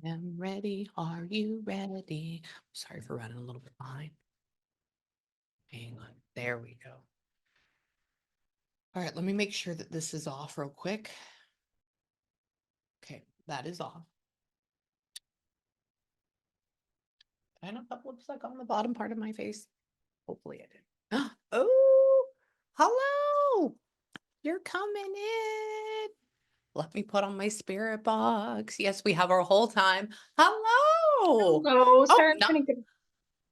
I am ready. Are you ready? Sorry for running a little bit behind. Hang on. There we go. All right, let me make sure that this is off real quick. Okay, that is off. I know that looks like on the bottom part of my face. Hopefully it did. Oh, hello. You're coming in. Let me put on my spirit box. Yes, we have our whole time. Hello. Hello, Oh, sorry, I'm no. trying to get.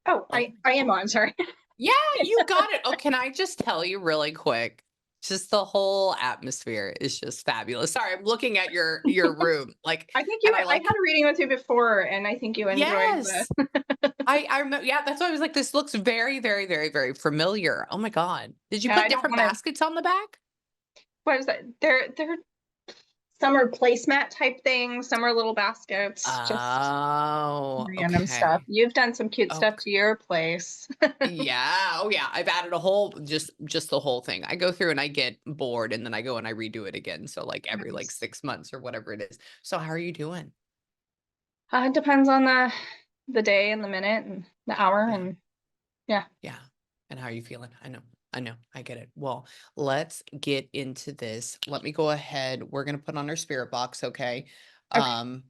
Oh, Oh, I am on. Sorry. yeah, you got it. Oh, can I just tell you really quick? Just the whole atmosphere is just fabulous. Sorry, I'm looking at your room, like, I think and you. I I had like, a reading with you before, and I think you enjoyed yes, the. I remember. Yeah, that's why I was like, this looks very, very, very, very familiar. Oh my God, did you Yeah, I put don't different want to. baskets on the back? What is that? They're some are placemat type things. Some are little baskets. Just Oh, random stuff. okay. You've done some cute Oh, stuff to your place. yeah. Oh, yeah. I've added a whole just the whole thing. I go through and I get bored and then I go and I redo it again. So like every like Nice. 6 months or whatever it is. So how are you doing? It depends on the day and the minute and the hour Yeah. and yeah. Yeah. And how are you feeling? I know. I know. I get it. Well, let's get into this. Let me go ahead. We're gonna put on our spirit box, okay? Okay. Um,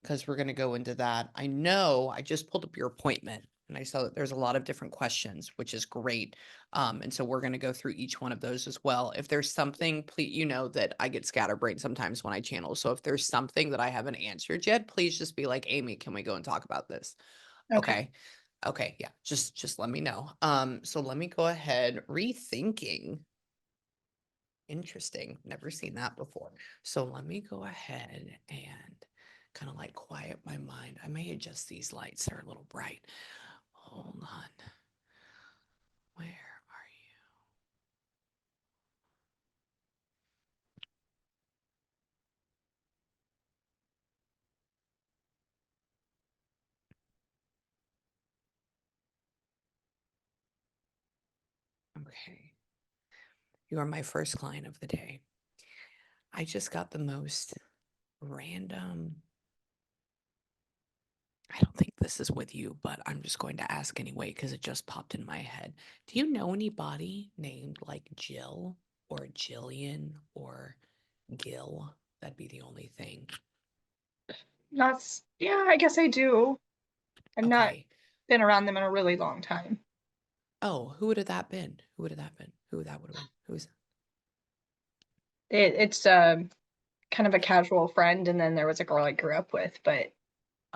because we're gonna go into that. I know I just pulled up your appointment and I saw that there's a lot of different questions, which is great. And so we're gonna go through each one of those as well. If there's something, please, you know that I get scatterbrained sometimes when I channel. So if there's something that I haven't answered yet, please just be like, Amy, can we go and talk about this? Okay. Okay. Okay, yeah, just let me know. So let me go ahead. Rethinking. Interesting. Never seen that before. So let me go ahead and kind of like quiet my mind. I may adjust these lights. They're a little bright. Hold on. Where are you? Okay. You are my first client of the day. I just got the most random. I don't think this is with you, but I'm just going to ask anyway because it just popped in my head. Do you know anybody named like Jill or Jillian or Gil? That'd be the only thing. That's yeah. I guess I do. I've not Okay. been around them in a really long time. Oh, who would have that been? Who would have that been? Who that would have been? Who's It's kind of a casual friend, and then there was a girl I grew up with. But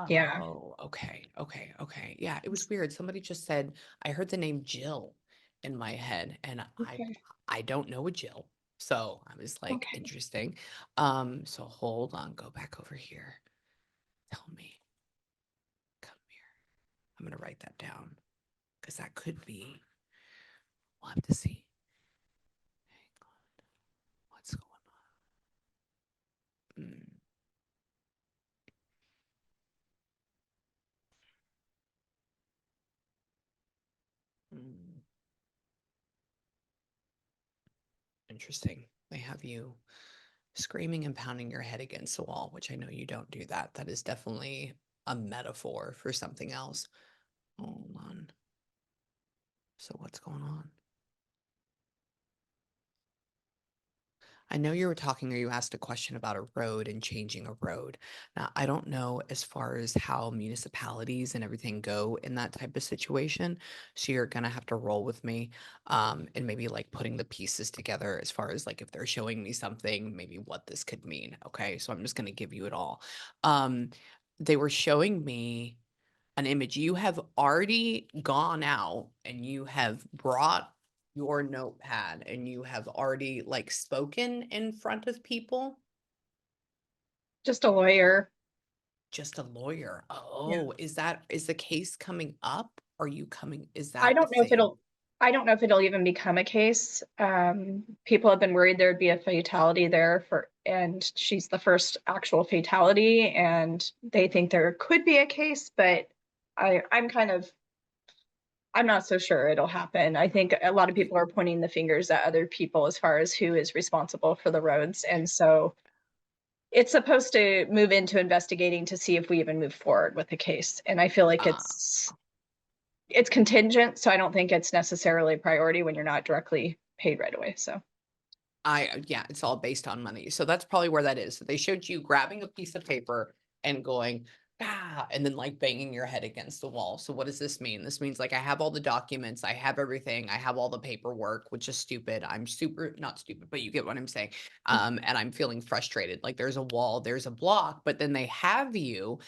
yeah, Oh, okay, okay, okay. Yeah, it was weird. Somebody just said I heard the name Jill in my head, and okay, I don't know a Jill. So I was like, okay. interesting. So hold on, go back over here. Tell me, come here. I'm gonna write that down because that could be. We'll have to see. Hang on, what's going on? Mm, interesting. They have you screaming and pounding your head against the wall, which I know you don't do that. That is definitely a metaphor for something else. Hold on. So what's going on? I know you were talking or you asked a question about a road and changing a road. Now, I don't know as far as how municipalities and everything go in that type of situation. So you're gonna have to roll with me, and maybe like putting the pieces together as far as like if they're showing me something, maybe what this could mean. Okay, so I'm just gonna give you it all. Um, they were showing me an image. You have already gone out and you have brought your notepad and you have already like spoken in front of people. Just a lawyer. Just a lawyer. Yeah. Oh, is the case coming up? Are you coming? Is I that a don't know if thing? it'll. I don't know if it'll even become a case. People have been worried there'd be a fatality there for, and she's the first actual fatality, and they think there could be a case, but I'm kind of I'm not so sure it'll happen. I think a lot of Y- people are pointing the fingers at other people as far as who is responsible for the roads. And so, it's supposed to move into investigating to see if we even move forward with the case. And I feel like Uh, it's contingent, so I don't think it's necessarily a priority when you're not directly paid right away. So yeah, it's all based on money. So that's probably where that is. So they showed you grabbing a piece of paper and going, ah, and then like banging your head against the wall. So what does this mean? This means like I have all the documents, I have everything, I have all the paperwork, which is stupid. I'm super not stupid, but you get what I'm saying. And I'm feeling frustrated. Like there's a wall, there's a block, but then they have you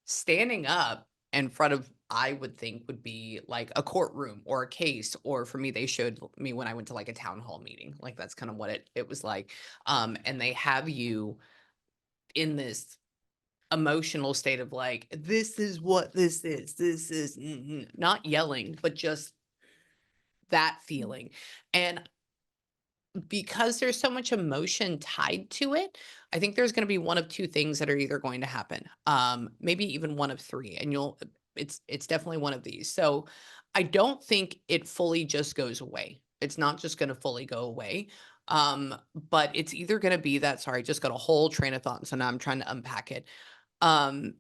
standing up in front of, I would think would be like a courtroom or a case, or for me, they showed me when I went to like a town hall meeting, like that's kind of what it was like. And they have you in this emotional state of like, this is what this is. This is not yelling, but just that feeling. And because there's so much emotion tied to it, I think there's going to be one of two things that are either going to happen. Maybe even one of three, and it's definitely one of these. So I don't think it fully just goes away. It's not just going to fully go away. But it's either going to be that, sorry, I just got a whole train of thought. So now I'm trying to unpack it. Um,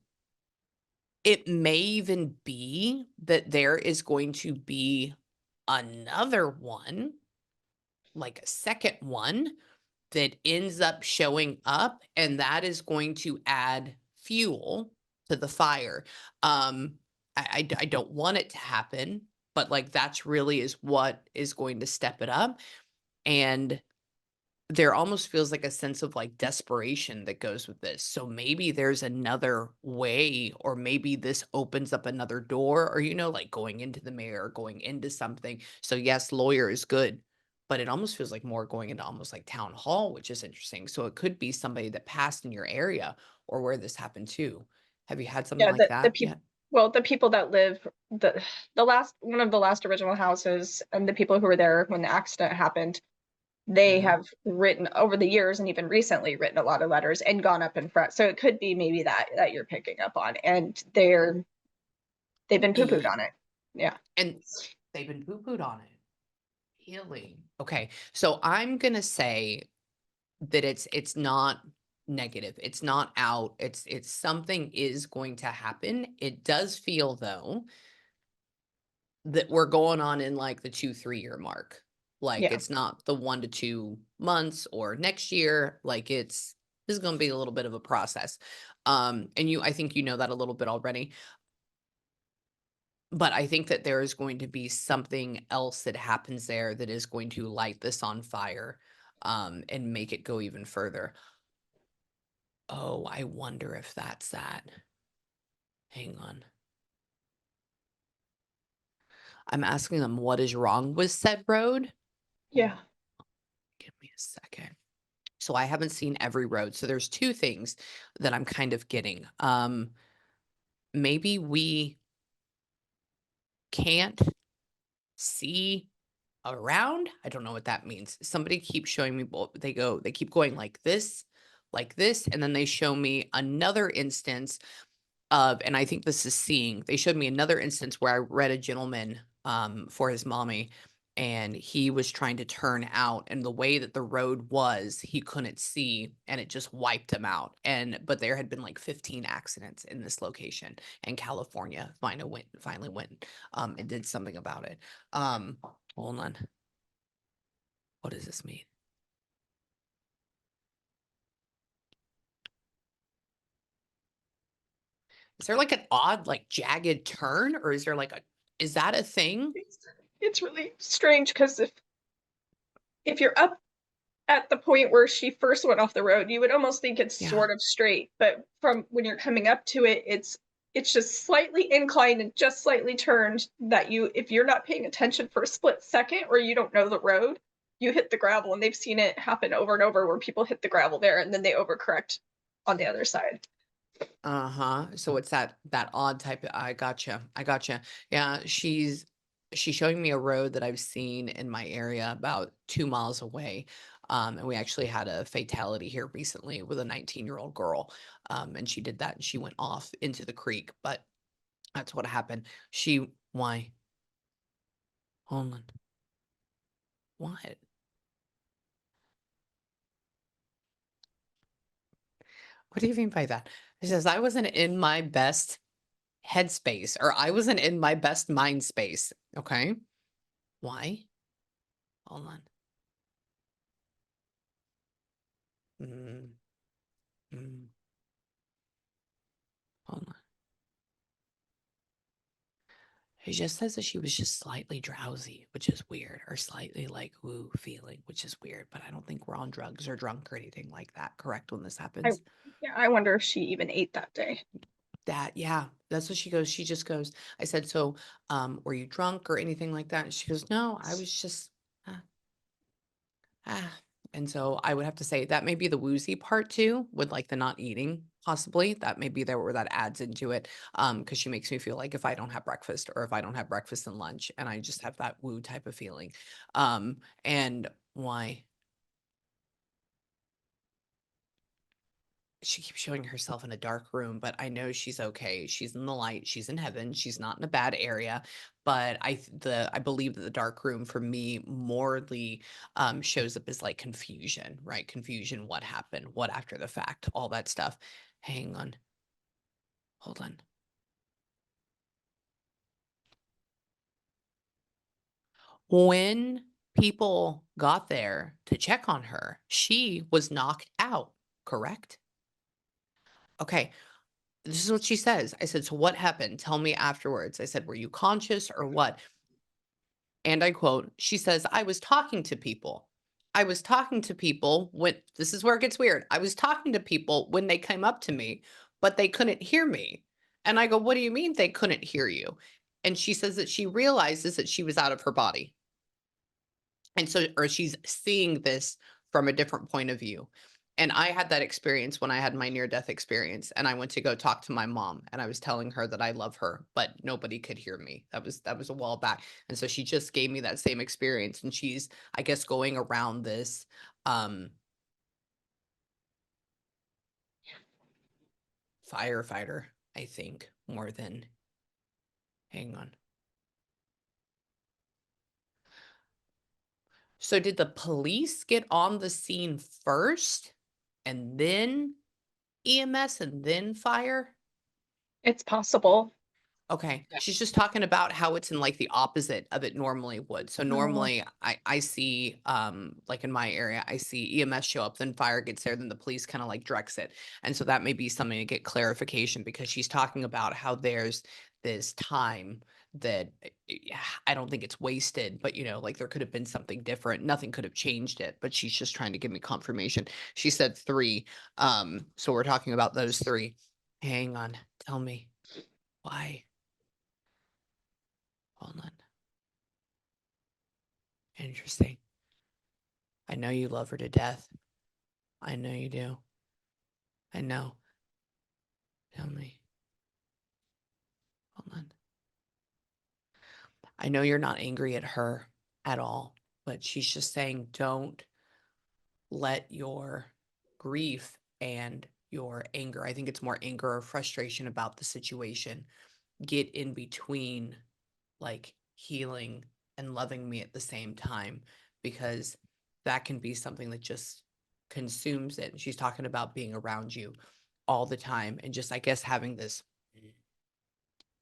it may even be that there is going to be another one, like a second one that ends up showing up, and that is going to add fuel to the fire. I don't want it to happen, but like that's really is what is going to step it up. And there almost feels like a sense of like desperation that goes with this. So maybe there's another way, or maybe this opens up another door, or, like going into the mayor, going into something. So, yes, lawyer is good, but it almost feels like more going into almost like town hall, which is interesting. So, it could be somebody that passed in your area or where this happened too. Have you had something yeah, like the that people yet? well, the people that live the last one of the last original houses and the people who were there when the accident happened, they Hmm. have written over the years and even recently written a lot of letters and gone up in front. So it could be maybe that you're picking up on, and they've been poo pooed on it. Yeah, And they've been poo pooed on it. Healing. Okay. So, I'm going to say that it's not negative. It's not out. It's something is going to happen. It does feel though that we're going on in like the 2-3 year mark. Like yeah, it's not the 1 to 2 months or next year. Like this is going to be a little bit of a process. And I think you know that a little bit already, but I think that there is going to be something else that happens there that is going to light this on fire, and make it go even further. Oh, I wonder if that's that. Hang on. I'm asking them what is wrong with said road. yeah, Give me a second. So I haven't seen every road. So there's two things that I'm kind of getting. Maybe we can't see around. I don't know what that means. Somebody keeps showing me, they keep going like this, and then they show me another instance of, and I think this is seeing, they showed me another instance where I read a gentleman, for his mommy, and he was trying to turn out, and the way that the road was, he couldn't see, and it just wiped him out. But there had been like 15 accidents in this location, and California finally went, and did something about it. Um, Hold on. What does this mean? Is there like an odd, like jagged turn, or is there like is that a thing? it's really strange because if you're up at the point where she first went off the road, you would almost think it's Yeah. sort of straight, but from when you're coming up to it, it's just slightly inclined and just slightly turned that you if you're not paying attention for a split second or you don't know the road, you hit the gravel, and they've seen it happen over and over where people hit the gravel there and then they overcorrect on the other side. Uh-huh. So it's that odd type of, I gotcha. I gotcha. Yeah, she's showing me a road that I've seen in my area about 2 miles away. And we actually had a fatality here recently with a 19-year-old girl. And she did that and she went off into the creek, but that's what happened. Why? Hold on. What? What do you mean by that? He says, "I wasn't in my best headspace, or I wasn't in my best mind space." Okay. Why? Hold on. Mm, mm, hold on. He just says that she was just slightly drowsy, which is weird, or slightly like woo feeling, which is weird, but I don't think we're on drugs or drunk or anything like that, correct, when this I happens? Yeah, I wonder if she even ate that day. That yeah, that's what she goes. She just goes, I said, "So, were you drunk or anything like that?" And she goes, "No, I was just uh, ah." And so I would have to say that may be the woozy part too, with like the not eating, possibly. That may be there where that adds into it. Because she makes me feel like if I don't have breakfast or if I don't have breakfast and lunch and I just have that woo type of feeling. And why? She keeps showing herself in a dark room, but I know she's okay. She's in the light. She's in heaven. She's not in a bad area. But I believe that the dark room for me morally shows up as like confusion, right? Confusion. What happened? What after the fact? All that stuff. Hang on. Hold on. When people got there to check on her, she was knocked out. Correct. Okay. This is what she says. I said, "So what happened? Tell me afterwards." I said, "Were you conscious or what?" And I quote, she says, "I was talking to people. I was talking to people when" this is where it gets weird. "I was talking to people when they came up to me, but they couldn't hear me." And I go, "What do you mean they couldn't hear you?" And she says that she realizes that she was out of her body. And so or she's seeing this from a different point of view. And I had that experience when I had my near death experience and I went to go talk to my mom and I was telling her that I love her, but nobody could hear me. That was a while back. And so she just gave me that same experience and she's I guess going around this um firefighter, I think, more than hang on. So did the police get on the scene first and then EMS and then fire? It's possible. Okay. She's just talking about how it's in like the opposite of it normally would. So Oh, normally I see like in my area, I see EMS show up, then fire gets there, then the police kind of like directs it. And so that may be something to get clarification because she's talking about how there's this time that I don't think it's wasted, but like there could have been something different. Nothing could have changed it, but she's just trying to give me confirmation. She said three. So we're talking about those three. Hang on. Tell me why. Hold on. Interesting. I know you love her to death. I know you do. I know. Tell me. Hold on. I know you're not angry at her at all, but she's just saying don't let your grief and your anger, I think it's more anger or frustration about the situation, get in between like healing and loving me at the same time because that can be something that just consumes it. And she's talking about being around you all the time and just I guess having this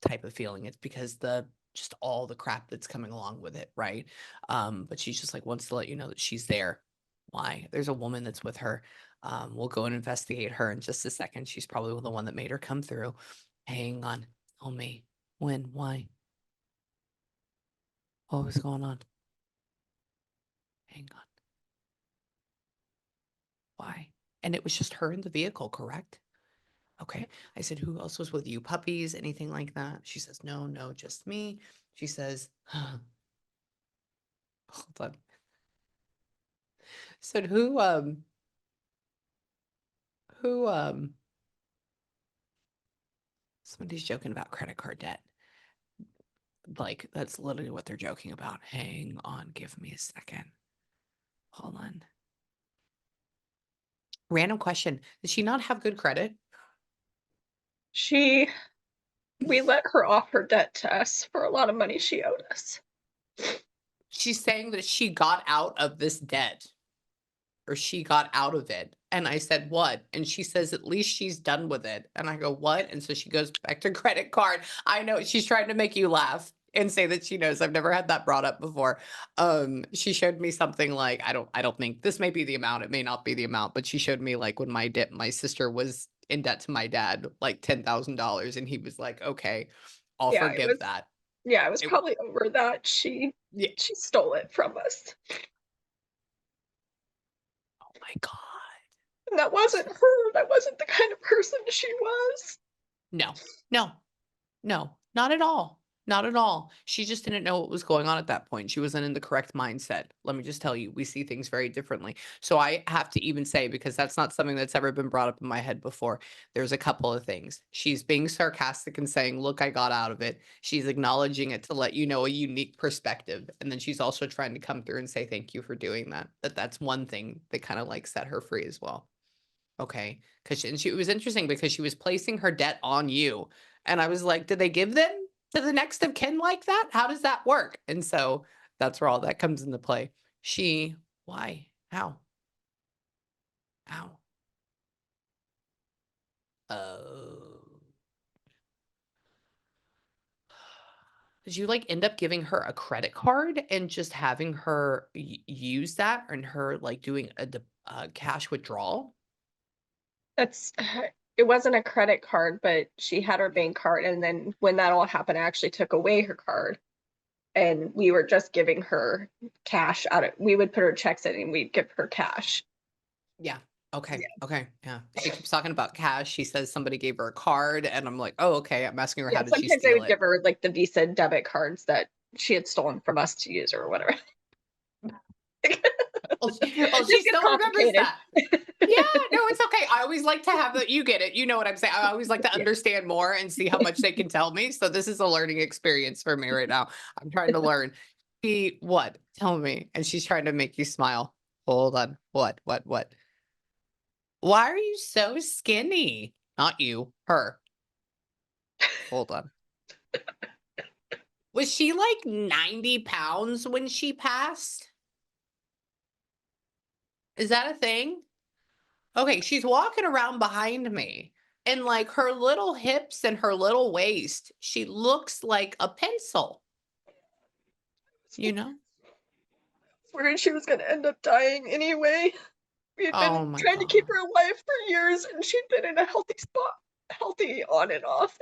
type of feeling. It's because the just all the crap that's coming along with it, right? But she's just like wants to let you know that she's there. Why? There's a woman that's with her. We'll go and investigate her in just a second. She's probably the one that made her come through. Hang on. Tell me. When? Why? What was going on? Hang on. Why? And it was just her in the vehicle, correct? Okay. I said, "Who else was with you? Puppies? Anything like that?" She says, "No, no, just me." She says, hold on. Said, who somebody's joking about credit card debt. Like, that's literally what they're joking about. Hang on, give me a second. Hold on. Random question. Does she not have good credit? she we let her off her debt to us for a lot of money she owed us. She's saying that she got out of this debt or she got out of it And I said, "What?" And she says, "At least she's done with it." And I go, "What?" And so she goes back to credit card. I know she's trying to make you laugh and say that she knows. I've never had that brought up before. She showed me something like, I don't think this may be the amount, it may not be the amount, but she showed me like when my sister was in debt to my dad, like $10,000, and he was like, "Okay, I'll Yeah, it forgive was that." yeah, it was It probably over that. Yeah. She stole it from us. Oh my god. And that wasn't her. That wasn't the kind of person she was. No. No. No, not at all. Not at all. She just didn't know what was going on at that point. She wasn't in the correct mindset. Let me just tell you, we see things very differently. So I have to even say, because that's not something that's ever been brought up in my head before, there's a couple of things. She's being sarcastic and saying, "Look, I got out of it." She's acknowledging it to let you know a unique perspective. And then she's also trying to come through and say, "Thank you for doing that." That's one thing that kind of like set her free as well. Okay, 'cause she it was interesting because she was placing her debt on you, and I was like, "Did they give them to the next of kin like that? How does that work?" And so, that's where all that comes into play. She Why? How? How? Oh. Did you, like, end up giving her a credit card and just having her use that and her, like, doing a cash withdrawal? That's it wasn't a credit card, but she had her bank card, and then when that all happened, I actually took away her card, and we were just giving her cash out of we would put her checks in and we'd give her cash. Yeah. Okay. Yeah. Okay. Yeah. She keeps talking about cash. She says somebody gave her a card, and I'm like, "Oh, okay." I'm asking her, Yeah, "How did she sometimes I steal would it?" give her, like, the Visa debit cards that she had stolen from us to use or whatever. Oh, she This gets still remembers complicated. that. Yeah, no, it's okay. I always like to have the you get it. You know what I'm saying. I always like to Yeah. understand more and see how much they can tell me. So this is a learning experience for me right now. I'm trying to learn. She what? Tell me. And she's trying to make you smile. Hold on. What? What? What? Why are you so skinny? Not you, her. Hold on. Was she like 90 pounds when she passed? Is that a thing? Okay, she's walking around behind me, and, like, her little hips and her little waist, she looks like a pencil, you know? Worried she was gonna end up dying anyway. We had Oh been my trying to keep god. her alive for years, and she'd been in a healthy spot, healthy on and off.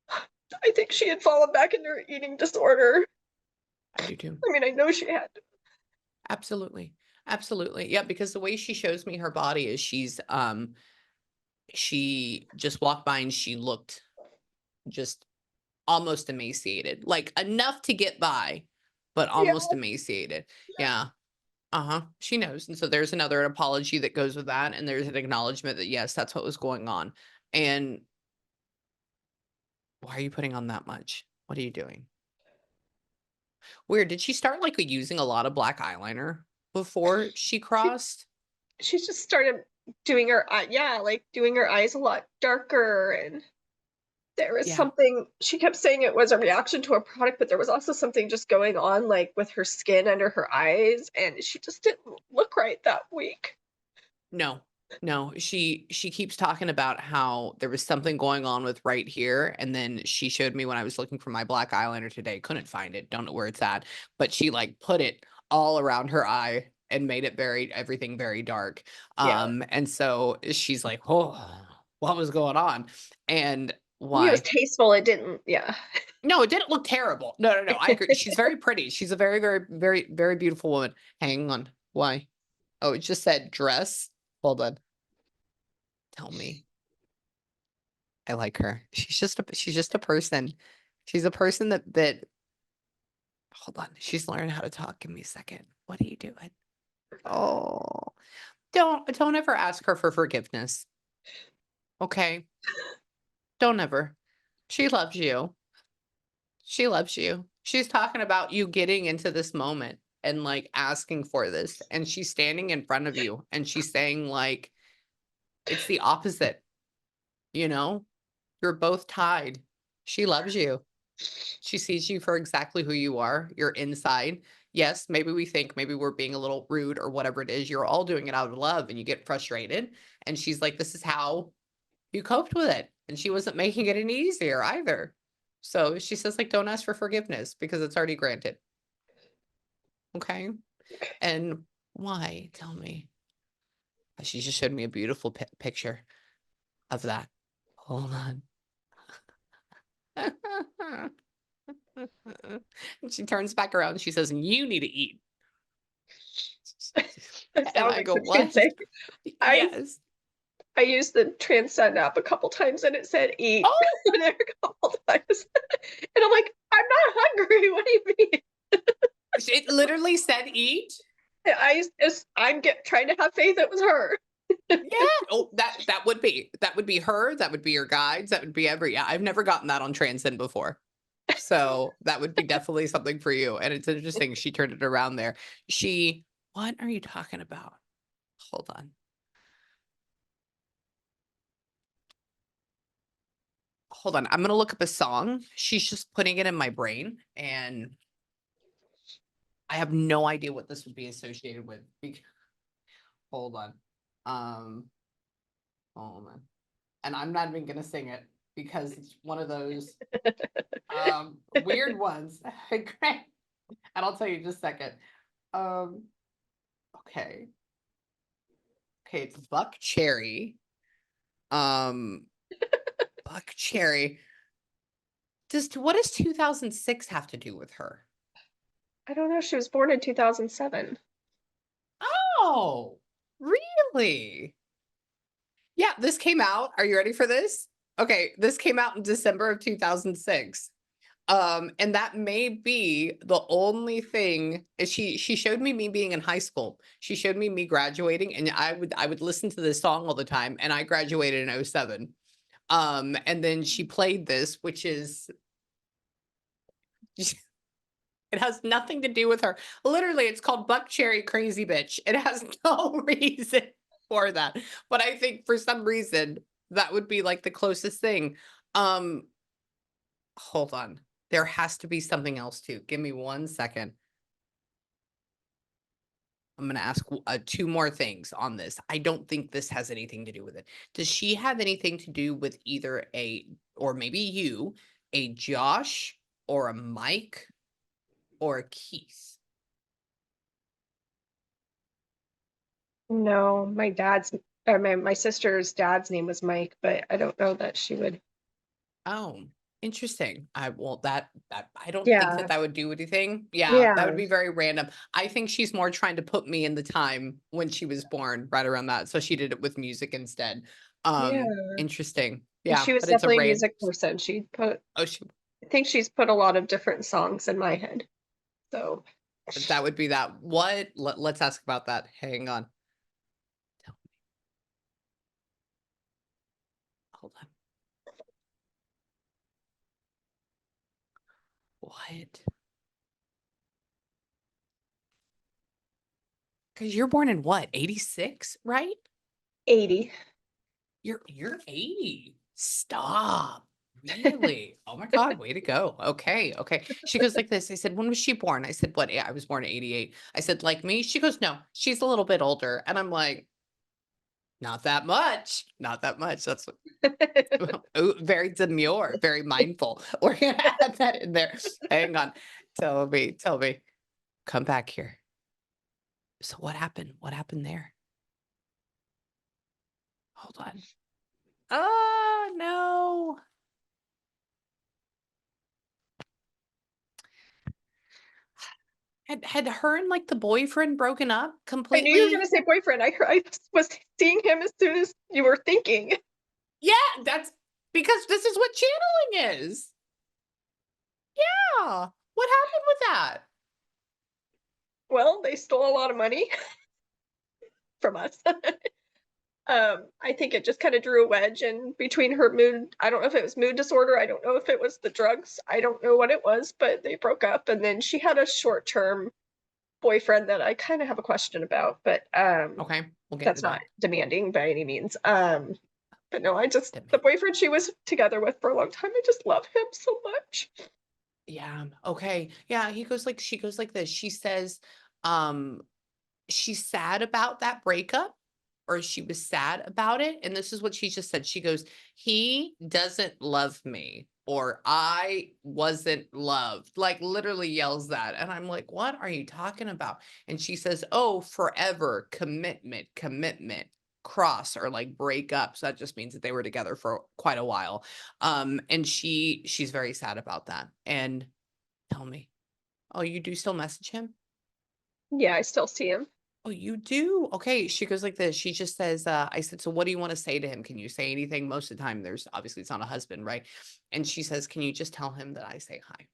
I think she had fallen back into her eating disorder. I do too. I mean, I know she had. Absolutely. Absolutely. Yeah, because the way she shows me her body is she just walked by and she looked just almost emaciated, like, enough to get by, but Yeah, almost emaciated. Yeah. Uh-huh. She knows. And so there's another apology that goes with that. And there's an acknowledgement that, yes, that's what was going on. And why are you putting on that much? What are you doing? Weird. Did she start like using a lot of black eyeliner before she she crossed? she just started doing her yeah, like doing her eyes a lot darker, and there was Yeah. something she kept saying it was a reaction to a product, but there was also something just going on, like, with her skin under her eyes, and she just didn't look right that week. No. No. She keeps talking about how there was something going on with right here. And then she showed me when I was looking for my black eyeliner today. Couldn't find it. Don't know where it's at. But she like put it all around her eye and made it very everything very dark. Yeah. And so she's like, "Oh, what was going on?" And I mean, it was why? tasteful, it didn't yeah. No, it didn't look terrible. No, no, no. I agree. She's very pretty. She's a very, very, very, very beautiful woman. Hang on. Why? Oh, it just said dress. Hold on. Tell me. I like her. She's just a person. She's a person that hold on. She's learning how to talk. Give me a second. What are you doing? Oh, don't ever ask her for forgiveness. Okay? Don't ever. She loves you. She loves you. She's talking about you getting into this moment and like asking for this. And she's standing in front of you and she's saying, like, it's the opposite, you know? You're both tied. She loves you. She sees you for exactly who you are. You're inside. Yes, maybe we think maybe we're being a little rude or whatever it is. You're all doing it out of love and you get frustrated. And she's like, this is how you coped with it. And she wasn't making it any easier either. So she says, like, don't ask for forgiveness because it's already granted. Okay. And why? Tell me. She just showed me a beautiful picture of that. Hold on. And she turns back around and she says, you need to eat. That And sounds I like go, what she'd what? say. I Yes. I used the Transcend app a couple times and it said eat Oh, there a couple times. And I'm like, I'm not hungry. What do you mean? it literally said eat. I'm trying to have faith it was her. Yeah. Oh, that would be her. That would be your guides. That would be yeah. I've never gotten that on Transcend before. So that would be definitely something for you. And it's interesting. She turned it around there. What are you talking about? Hold on. Hold on. I'm going to look up a song. She's just putting it in my brain. And I have no idea what this would be associated with. Hold on. Um, hold on. And I'm not even going to sing it because it's one of those weird ones. Great. And I'll tell you in just a second. Um, okay. Okay, it's Buck Cherry. Um, Buck Cherry. What does 2006 have to do with her? I don't know. She was born in 2007. Oh, really? Yeah, this came out. Are you ready for this? Okay, this came out in December of 2006. And that may be the only thing she showed me being in high school. She showed me graduating, and I would listen to this song all the time, and I graduated in '07. And then she played this, which is it has nothing to do with her. Literally, it's called Buck Cherry Crazy Bitch. It has no reason for that. But I think for some reason that would be like the closest thing. Um, Hold on. There has to be something else too. Give me 1 second. I'm going to ask two more things on this. I don't think this has anything to do with it. Does she have anything to do with either or maybe a Josh or a Mike or a Keith? No, my sister's dad's name was Mike, but I don't know that she would. Oh, interesting. That I don't think that Yeah, that would do anything. Yeah, that would yeah, be very random. I think she's more trying to put me in the time when she was born, right around that. So she did it with music instead. yeah. Interesting. And Yeah, she was but it's a definitely a rand. music person. Oh, she, I think she's put a lot of different songs in my head. So that would be that. What? Let's ask about that. Hang on. Tell me. Hold on. What? Because you're born in what? 86, right? 80. You're 80. Stop. Really? Oh my God, way to go. Okay, okay. She goes like this. I said, when was she born? I said, what? I was born in 88. I said, like me? She goes, no, she's a little bit older. And I'm like, not that much. Not that much. That's ooh, very demure, very mindful. We're gonna add that in there. Hang on. Tell me. Come back here. So what happened? What happened there? Hold on. Oh no. Had her and, like, the boyfriend broken up I knew you were gonna completely? say boyfriend. I was seeing him as soon as you were thinking. Yeah, that's because this is what channeling is. Yeah. What happened with that? Well, they stole a lot of money from us. I think it just kind of drew a wedge in between her mood. I don't know if it was mood disorder. I don't know if it was the drugs. I don't know what it was, but they broke up. And then she had a short term boyfriend that I kind of have a question about, but Okay, we'll get into that's not that. demanding by any means. But no, the Didn't mean boyfriend she was together with for a long time, I just love him so much. Yeah, okay. Yeah, she goes like this. She says, um, she's sad about that breakup, or she was sad about it, and this is what she just said. She goes, "He doesn't love me," or "I wasn't loved." Like, literally yells that, and I'm like, "What are you talking about?" And she says, "Oh, forever, commitment, commitment, cross, or like break up." So that just means that they were together for quite a while. And she's very sad about that. And tell me, oh, you do still message him? Yeah, I still see him. Oh, you do? Okay. She goes like this. She just says, I said, "So what do you want to say to him? Can you say anything?" Most of the time, there's obviously it's not a husband, right? And she says, "Can you just tell him that I say hi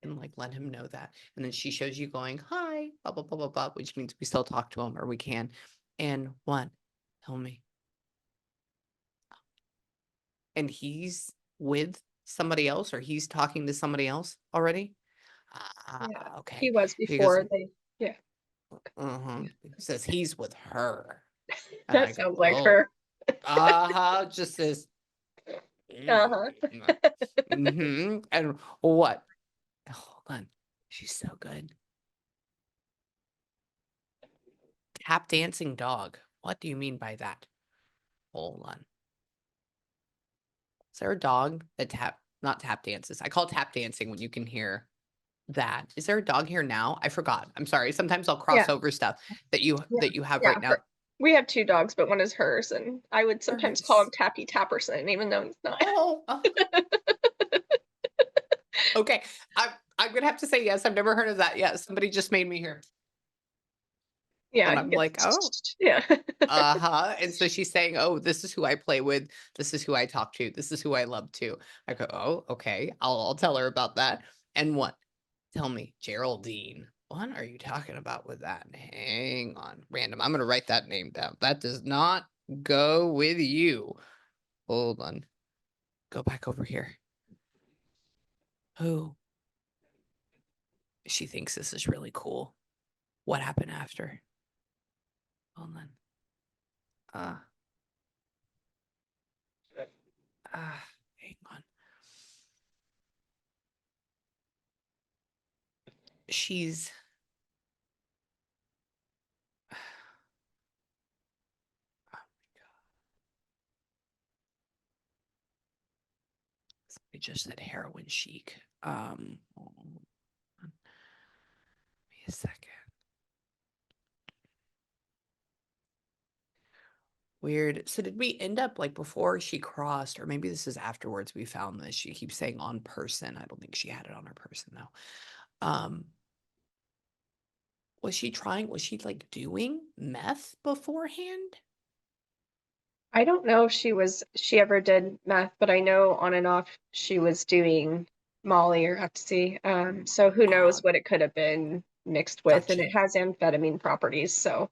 and like let him know that?" And then she shows you going, "Hi, blah, blah, blah, blah, blah," which means we still talk to him or we can. And what? Tell me. And he's with somebody else, or he's talking to somebody else already? Yeah, Ah, he okay. was Because before they yeah, He says he's with her. And that I go, sounds like "Oh, her. just this." Uh-huh. Mhm. And what? Hold on. She's so good. Tap dancing dog. What do you mean by that? Hold on. Is there a dog that not tap dances? I call tap dancing when you can hear that. Is there a dog here now? I forgot. I'm sorry. Sometimes I'll cross Yeah, over stuff yeah, that you have yeah, right now. her we have 2 dogs, but one is hers, and I would sometimes call him Hers. Tappy Tapperson, even though he's not. Oh, okay. I'm gonna have to say yes. I've never heard of that yet. Somebody just made me hear. Yeah, And he I'm like, "Oh, gets yeah. uh-huh." And so she's saying, "Oh, this is who I play with. This is who I talk to. This is who I love too." I go, "Oh, okay. I'll tell her about that." And what? Tell me, Geraldine. What are you talking about with that? Hang on. Random. I'm gonna write that name down. That does not go with you. Hold on. Go back over here. Who? She thinks this is really cool. What happened after? Hold on. Uh, Hang on. She's Somebody just said heroin chic. Hold on, give me a second. Weird. So did we end up like before she crossed, or maybe this is afterwards we found this. She keeps saying on person. I don't think she had it on her person though. Um, was she like doing meth beforehand? I don't know if she ever did meth, but I know on and off she was doing Molly or ecstasy, so who knows Uh, what it could have been mixed with, and Gotcha. it has amphetamine properties, so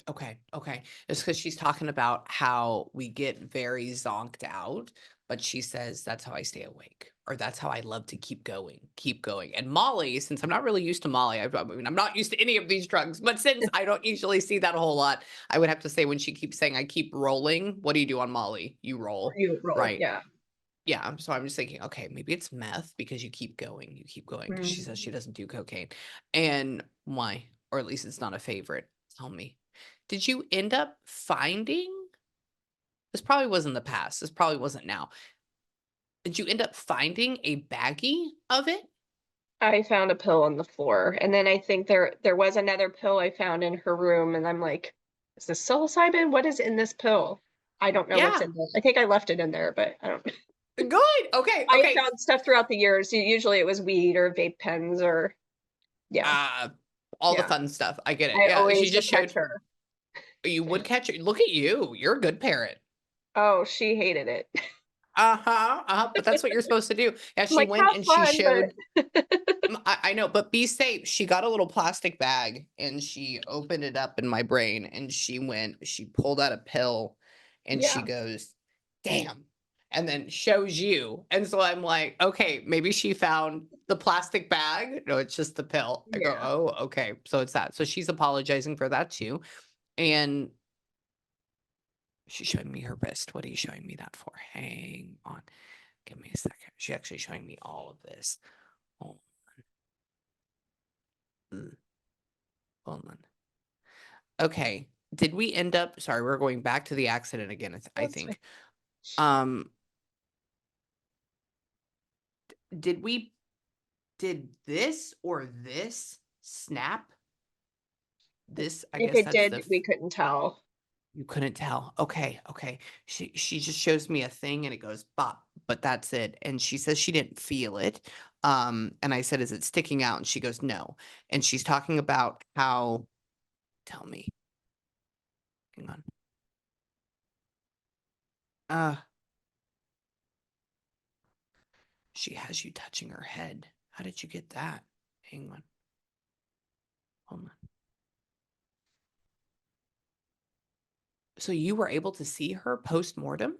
Okay, okay. It's because she's talking about how we get very zonked out, but she says that's how I stay awake, or that's how I love to keep going, keep going. And Molly, since I'm not really used to Molly, I mean, I'm not used to any of these drugs, but since I don't usually see that a whole lot, I would have to say when she keeps saying I keep rolling, what do you do on Molly? You roll, you roll, right? yeah. Yeah. So I'm just thinking, okay, maybe it's meth because you keep going, because she says she Mhm. doesn't do cocaine. And why? Or at least it's not a favorite. Tell me. Did you end up finding this probably was in the past, this probably wasn't now. Did you end up finding a baggie of it? I found a pill on the floor, and then I think there was another pill I found in her room, and I'm like, "Is this psilocybin? What is in this pill?" I don't know what's Yeah. in there. I think I left it in there, but I don't Good. Okay. I have Okay. found stuff throughout the years. Usually it was weed or vape pens or yeah, Uh, all the yeah. fun stuff. I get it. I Yeah. She always would just catch showed her. you would catch it. Look at you. You're a good parent. Oh, she hated it. Uh-huh. Uh-huh. But that's what you're supposed to do. Yeah. I'm She like, went "Have and she fun," showed. but I know, but be safe. She got a little plastic bag and she opened it up in my brain and she pulled out a pill and she yeah, goes, "Damn." And then shows you. And so I'm like, okay, maybe she found the plastic bag. No, it's just the pill. I go, yeah. oh, okay. So it's that. So she's apologizing for that too. And she's showing me her wrist. What are you showing me that for? Hang on. Give me a second. She's actually showing me all of this. Hold on. Hold on. Okay. Did we end up, sorry, we're going back to the accident again, I That's fine. think. Um, did we, did this or this snap? This, I If guess it that's did, we couldn't tell. you couldn't tell. Okay, okay. She just shows me a thing and it goes bop, but that's it. And she says she didn't feel it. And I said, "Is it sticking out?" And she goes, "No." And she's talking about how, tell me, hang on. Uh, she has you touching her head. How did you get that? Hang on. Hold on. So you were able to see her post-mortem?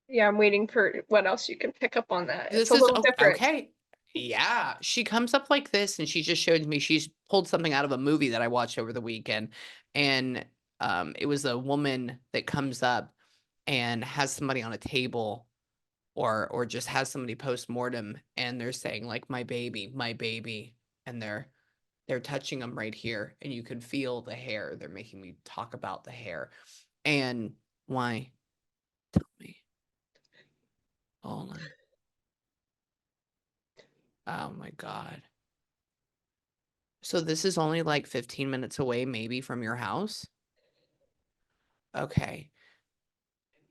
Yeah, I'm waiting for what else you can pick up on that. It's This a is little different. okay. Yeah, she comes up like this, and she just showed me she's pulled something out of a movie that I watched over the weekend, and, it was a woman that comes up and has somebody on a table or just has somebody post-mortem, and they're saying, like, my baby," and they're touching them right here, and you can feel the hair. They're making me talk about the hair, and why? Tell me. Hold on. Oh my god. So this is only like 15 minutes away maybe from your house? Okay.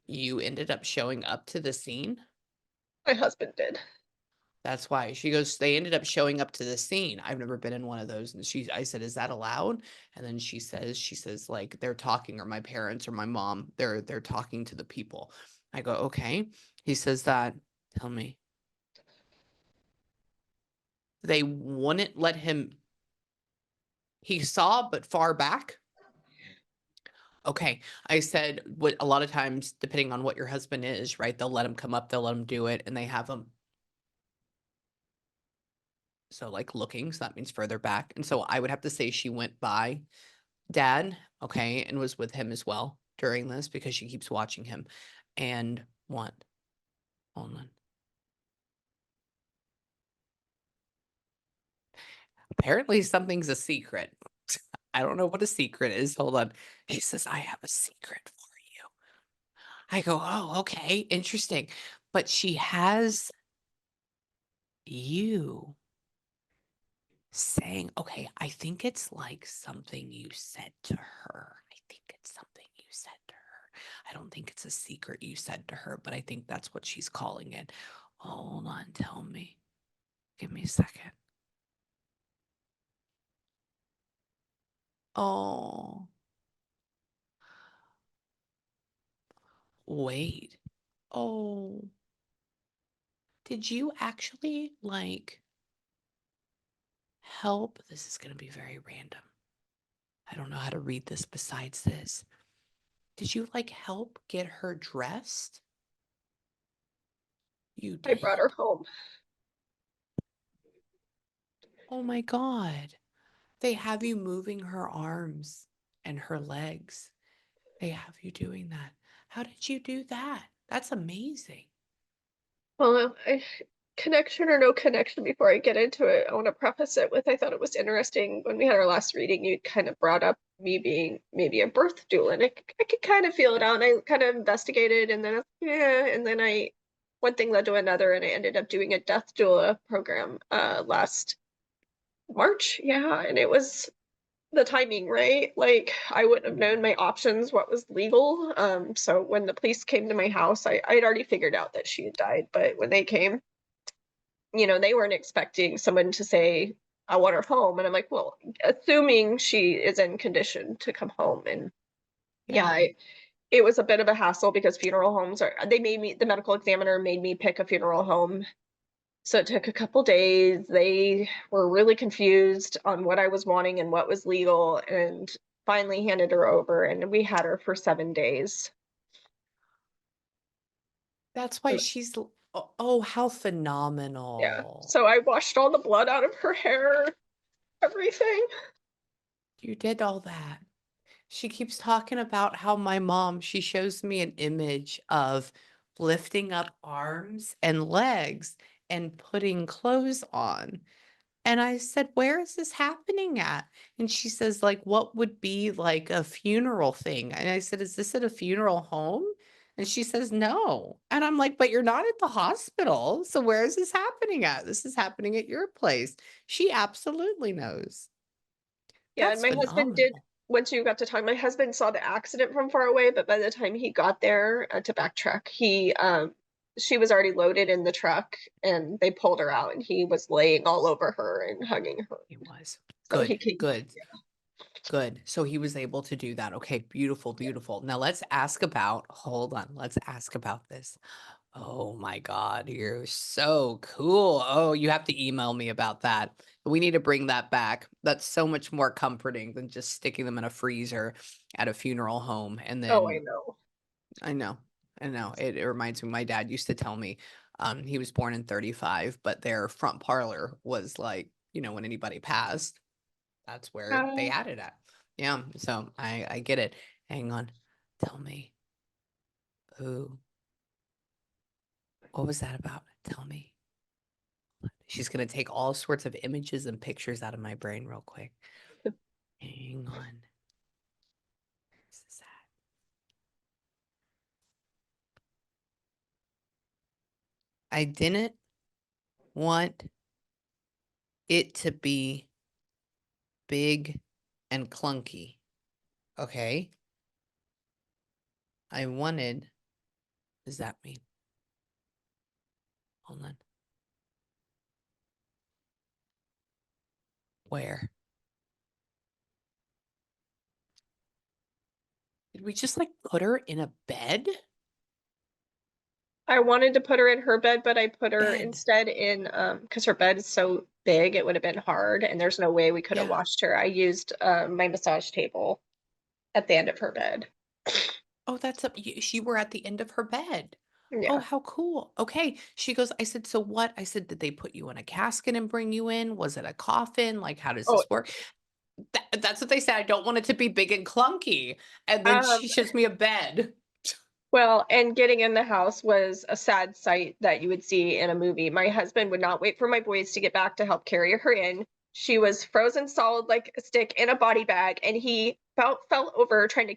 You ended up showing up to the scene? My husband did. That's why. She goes, "They ended up showing up to the scene." I've never been in one of those, and I said, "Is that allowed?" And then she says, like, "They're talking," or my parents or my mom, they're talking to the people. I go, "Okay." He says that, tell me, they wouldn't let him, he saw but far back? Okay. I said, what a lot of times, depending on what your husband is, right? They'll let him come up, they'll let him do it, and they have him. So, like, looking, so that means further back. And so I would have to say she went by dad, okay, and was with him as well during this because she keeps watching him. And what? Hold on. Apparently, something's a secret. I don't know what a secret is. Hold on. He says, "I have a secret for you." I go, "Oh, okay, interesting." But she has you saying, okay, I think it's like something you said to her. I think it's something you said to her. I don't think it's a secret you said to her, but I think that's what she's calling it. Hold on, tell me. Give me a second. Oh, wait. Oh, did you actually like help? This is going to be very random. I don't know how to read this besides this. Did you like help get her dressed? You I brought her did. home. Oh my God. They have you moving her arms and her legs. They have you doing that. How did you do that? That's amazing. Well, connection or no connection, before I get into it, I want to preface it with I thought it was interesting when we had our last reading, you kind of brought up me being maybe a birth doula, and I could kind of feel it out. And I kind of investigated, and then yeah, and then one thing led to another, and I ended up doing a death doula program last March. Yeah, and it was the timing, right? Like I wouldn't have known my options, what was legal. So when the police came to my house, I had already figured out that she had died. But when they came, they weren't expecting someone to say, I want her home. And I'm like, well, assuming she is in condition to come home. And yeah, Yeah. it was a bit of a hassle because funeral homes they made me, the medical examiner made me pick a funeral home. So it took a couple days. They were really confused on what I was wanting and what was legal, and finally handed her over. And we had her for 7 days. That's why she's, oh, how Yeah. phenomenal. So I washed all the blood out of her hair, everything. You did all that. She keeps talking about how my mom, she shows me an image of lifting up arms and legs and putting clothes on. And I said, "Where is this happening at?" And she says, like, "What would be like a funeral thing?" And I said, "Is this at a funeral home?" And she says, "No." And I'm like, "But you're not at the hospital. So where is this happening at? This is happening at your place." She absolutely knows. Yeah, and That's my husband did phenomenal. once you got to talk, my husband saw the accident from far away, but by the time he got there, to backtrack, she was already loaded in the truck and they pulled her out and he was laying all over her and hugging her. It was. So he Good, came. good. Good. So he was able to do that. Okay, beautiful, beautiful. Now let's ask about, hold on, let's ask about this. Oh my God, you're so cool. Oh, you have to email me about that. We need to bring that back. That's so much more comforting than just sticking them in a freezer at a funeral home. And Oh, I then know. I know, I know. It reminds me, my dad used to tell me, he was born in 35, but their front parlor was like, when anybody passed, that's where they Uh, had it at. Yeah, so I get it. Hang on. Tell me, who what was that about? Tell me. She's gonna take all sorts of images and pictures out of my brain real quick. Hang on. This is that. I didn't want it to be big and clunky. Okay? I wanted, what does that mean? Hold on. Where? Did we just like put her in a bed? I wanted to put her in her bed, but I put her Bed. instead in because her bed is so big, it would have been hard, and there's no way we could have Yeah. washed her. I used my massage table at the end of her bed. Oh, that's up. You were at the end of her bed. Oh, Yeah. how cool. Okay. She goes, I said, so what? I said, did they put you in a casket and bring you in? Was it a coffin? Like, how does Oh, this work? That's what they said. I don't want it to be big and clunky. And then um, she shows me a bed. well, and getting in the house was a sad sight that you would see in a movie. My husband would not wait for my boys to get back to help carry her in. She was frozen solid like a stick in a body bag, and he about fell over trying to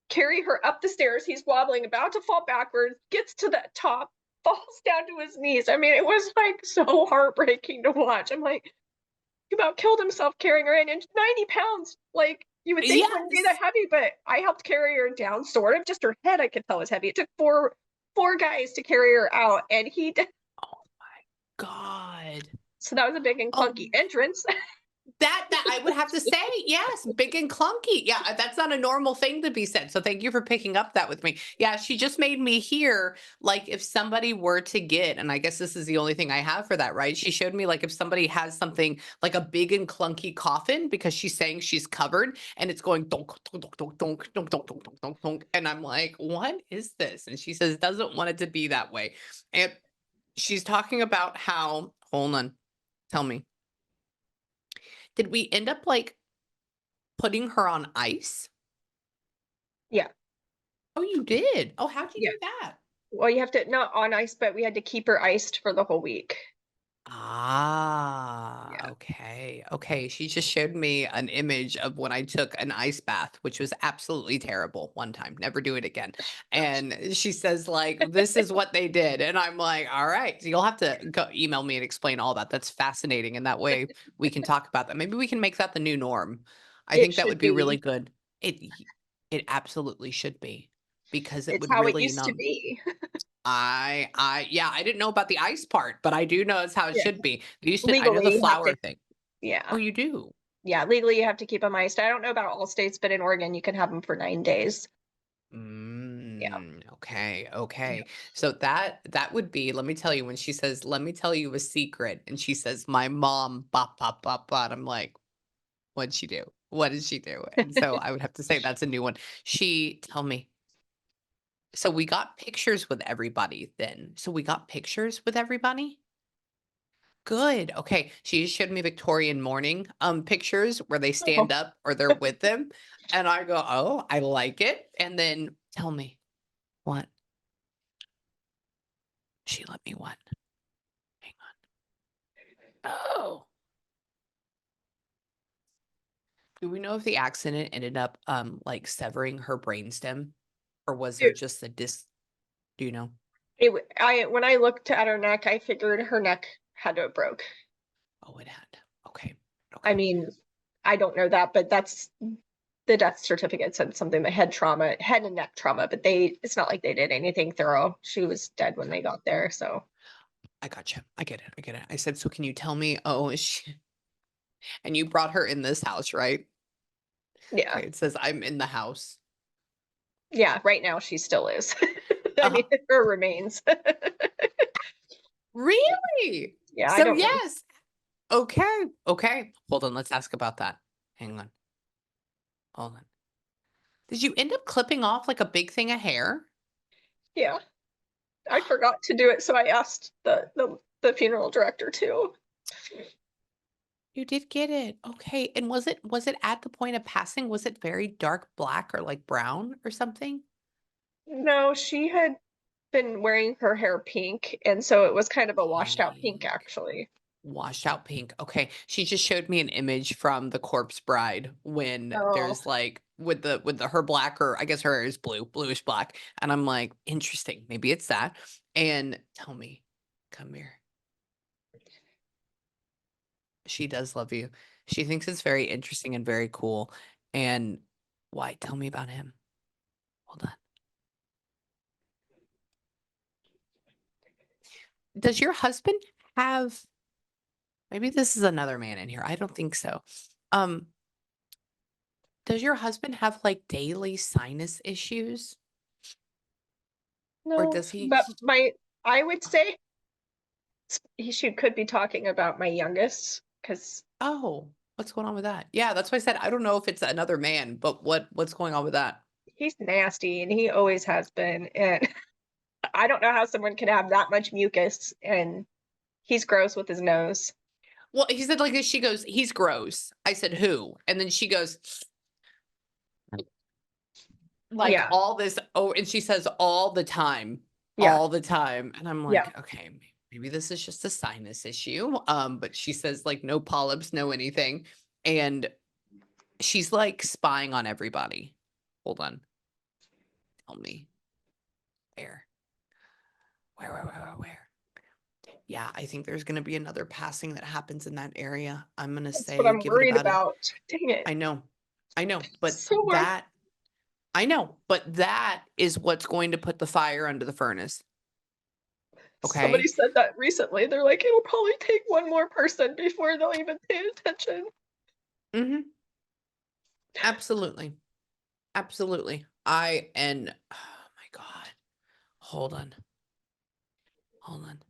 carry her up the stairs. He's wobbling, about to fall backwards, gets to the top, falls down to his knees. I mean, it was like so heartbreaking to watch. I'm like, he about killed himself carrying her in, and 90 pounds. Like, you would think it wouldn't be that Yes. heavy, but I helped carry her down, sort of. Just her head, I could tell was heavy. It took four guys to carry her out, and he did. Oh my God. So that was a big and Oh, clunky entrance. that I would have to say, yes, big and clunky. Yeah, that's not a normal thing to be said. So thank you for picking up that with me. Yeah, she just made me hear like if somebody were to get, and I guess this is the only thing I have for that, right? She showed me like if somebody has something like a big and clunky coffin because she's saying she's covered and it's going donk donk donk donk donk donk donk donk donk donk, and I'm like, what is this? And she says doesn't want it to be that way. And she's talking about how, hold on, tell me, did we end up like putting her on ice? Yeah, Oh, you did? Oh, how'd you yeah. do that? Well, you have to not on ice, but we had to keep her iced for the whole week. Ah, Yeah. okay, okay. She just showed me an image of when I took an ice bath, which was absolutely terrible one time. Never do it again. And she says, like, this is what they did. And I'm like, all right. So you'll have to go email me and explain all that. That's fascinating. And that way we can talk about that. Maybe we can make that the new norm. I It think that should would be really be. good. It it absolutely should be because it It's would how it really used to be. yeah, I didn't know about the ice part, but I do know it's how it Yeah. should be. I know the Legally, you have to. flour thing. Oh, Yeah. you do? Yeah, legally, you have to keep them iced. I don't know about all states, but in Oregon, you can have them for 9 days. Yeah. Okay, Yeah. okay. So that would be, let me tell you, when she says, "Let me tell you a secret," and she says, "My mom, bop, bop, bop, bop," I'm like, "What'd she do? What did she do?" And so I would have to say that's a new one. Tell me. So we got pictures with everybody then. So we got pictures with everybody? Good, okay. She just showed me Victorian morning, pictures where they stand up or they're with them, and I go, "Oh, I like it." And then tell me, what? She let me what? Hang on. Oh. Do we know if the accident ended up, like, severing her brainstem, or was there It, just a do you know? I when I looked at her neck, I figured her neck had to have broke. Oh, it had. Okay. I Okay. mean, I don't know that, but that's the death certificate said something, the head trauma, head and neck trauma, but it's not like they did anything thorough. She was dead when Okay. they got there. So I gotcha. I get it. I get it. I said, "So can you tell me" oh, is she and you brought her in this house, right? yeah. Okay, it says, "I'm in the house." Yeah. Right now she still is. I Uh-huh. mean, her remains. Really? Yeah, I So, don't know. yes. Okay. Okay. Hold on, let's ask about that. Hang on. Hold on. Did you end up clipping off, like, a big thing of hair? Yeah. I forgot to do it, so I asked the funeral director too. You did get it. Okay, and was it at the point of passing, was it very dark black or, like, brown or something? No, she had been wearing her hair pink, and so it was kind of a washed out pink Pink. actually. Washed out pink. Okay. She just showed me an image from The Corpse Bride when Oh, there's, like with the her black or I guess her hair is blue, bluish black, and I'm like, "Interesting, maybe it's that." And tell me, come here. She does love you. She thinks it's very interesting and very cool, and why? Tell me about him. Hold on. Does your husband have maybe this is another man in here, I don't think so. Um, does your husband have, like, daily sinus issues? Or no, does he but my I would say he should could be talking about my youngest because Oh, what's going on with that? Yeah, that's why I said I don't know if it's another man, but what's going on with that? he's nasty and he always has been. And I don't know how someone can have that much mucus and he's gross with his nose. Well, he said like this, she goes, "He's gross." I said, "Who?" And then she goes, like, Yeah, all this oh, and she says, yeah, all the time." And I'm yeah. like, "Okay, maybe this is just a sinus issue." But she says, like, no polyps, no anything. And she's like spying on everybody. Hold on. Tell me. Where? Where? Yeah, I think there's gonna be another passing that happens in that area. I'm gonna That's what say I'm give it worried about a about. Dang it. I know. I know, but So worried. that I know, but that is what's going to put the fire under the furnace, Somebody okay? said that recently. They're like, it'll probably take one more person before they'll even pay attention. Mhm. Absolutely. Absolutely. I and oh my god. Hold on. Hold on.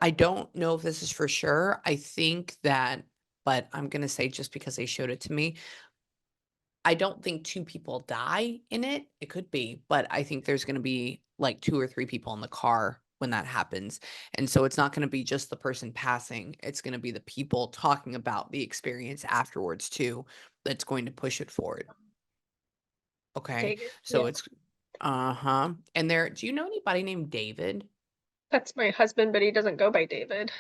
I don't know if this is for sure. I think that but I'm gonna say just because they showed it to me, I don't think 2 people die in it. It could be, but I think there's gonna be, like, 2 or 3 people in the car when that happens, and so it's not gonna be just the person passing, it's gonna be the people talking about the experience afterwards too that's going to push it forward, okay? Dang it. So Yeah. it's uh-huh, and there do you know anybody named David? That's my husband, but he doesn't go by David.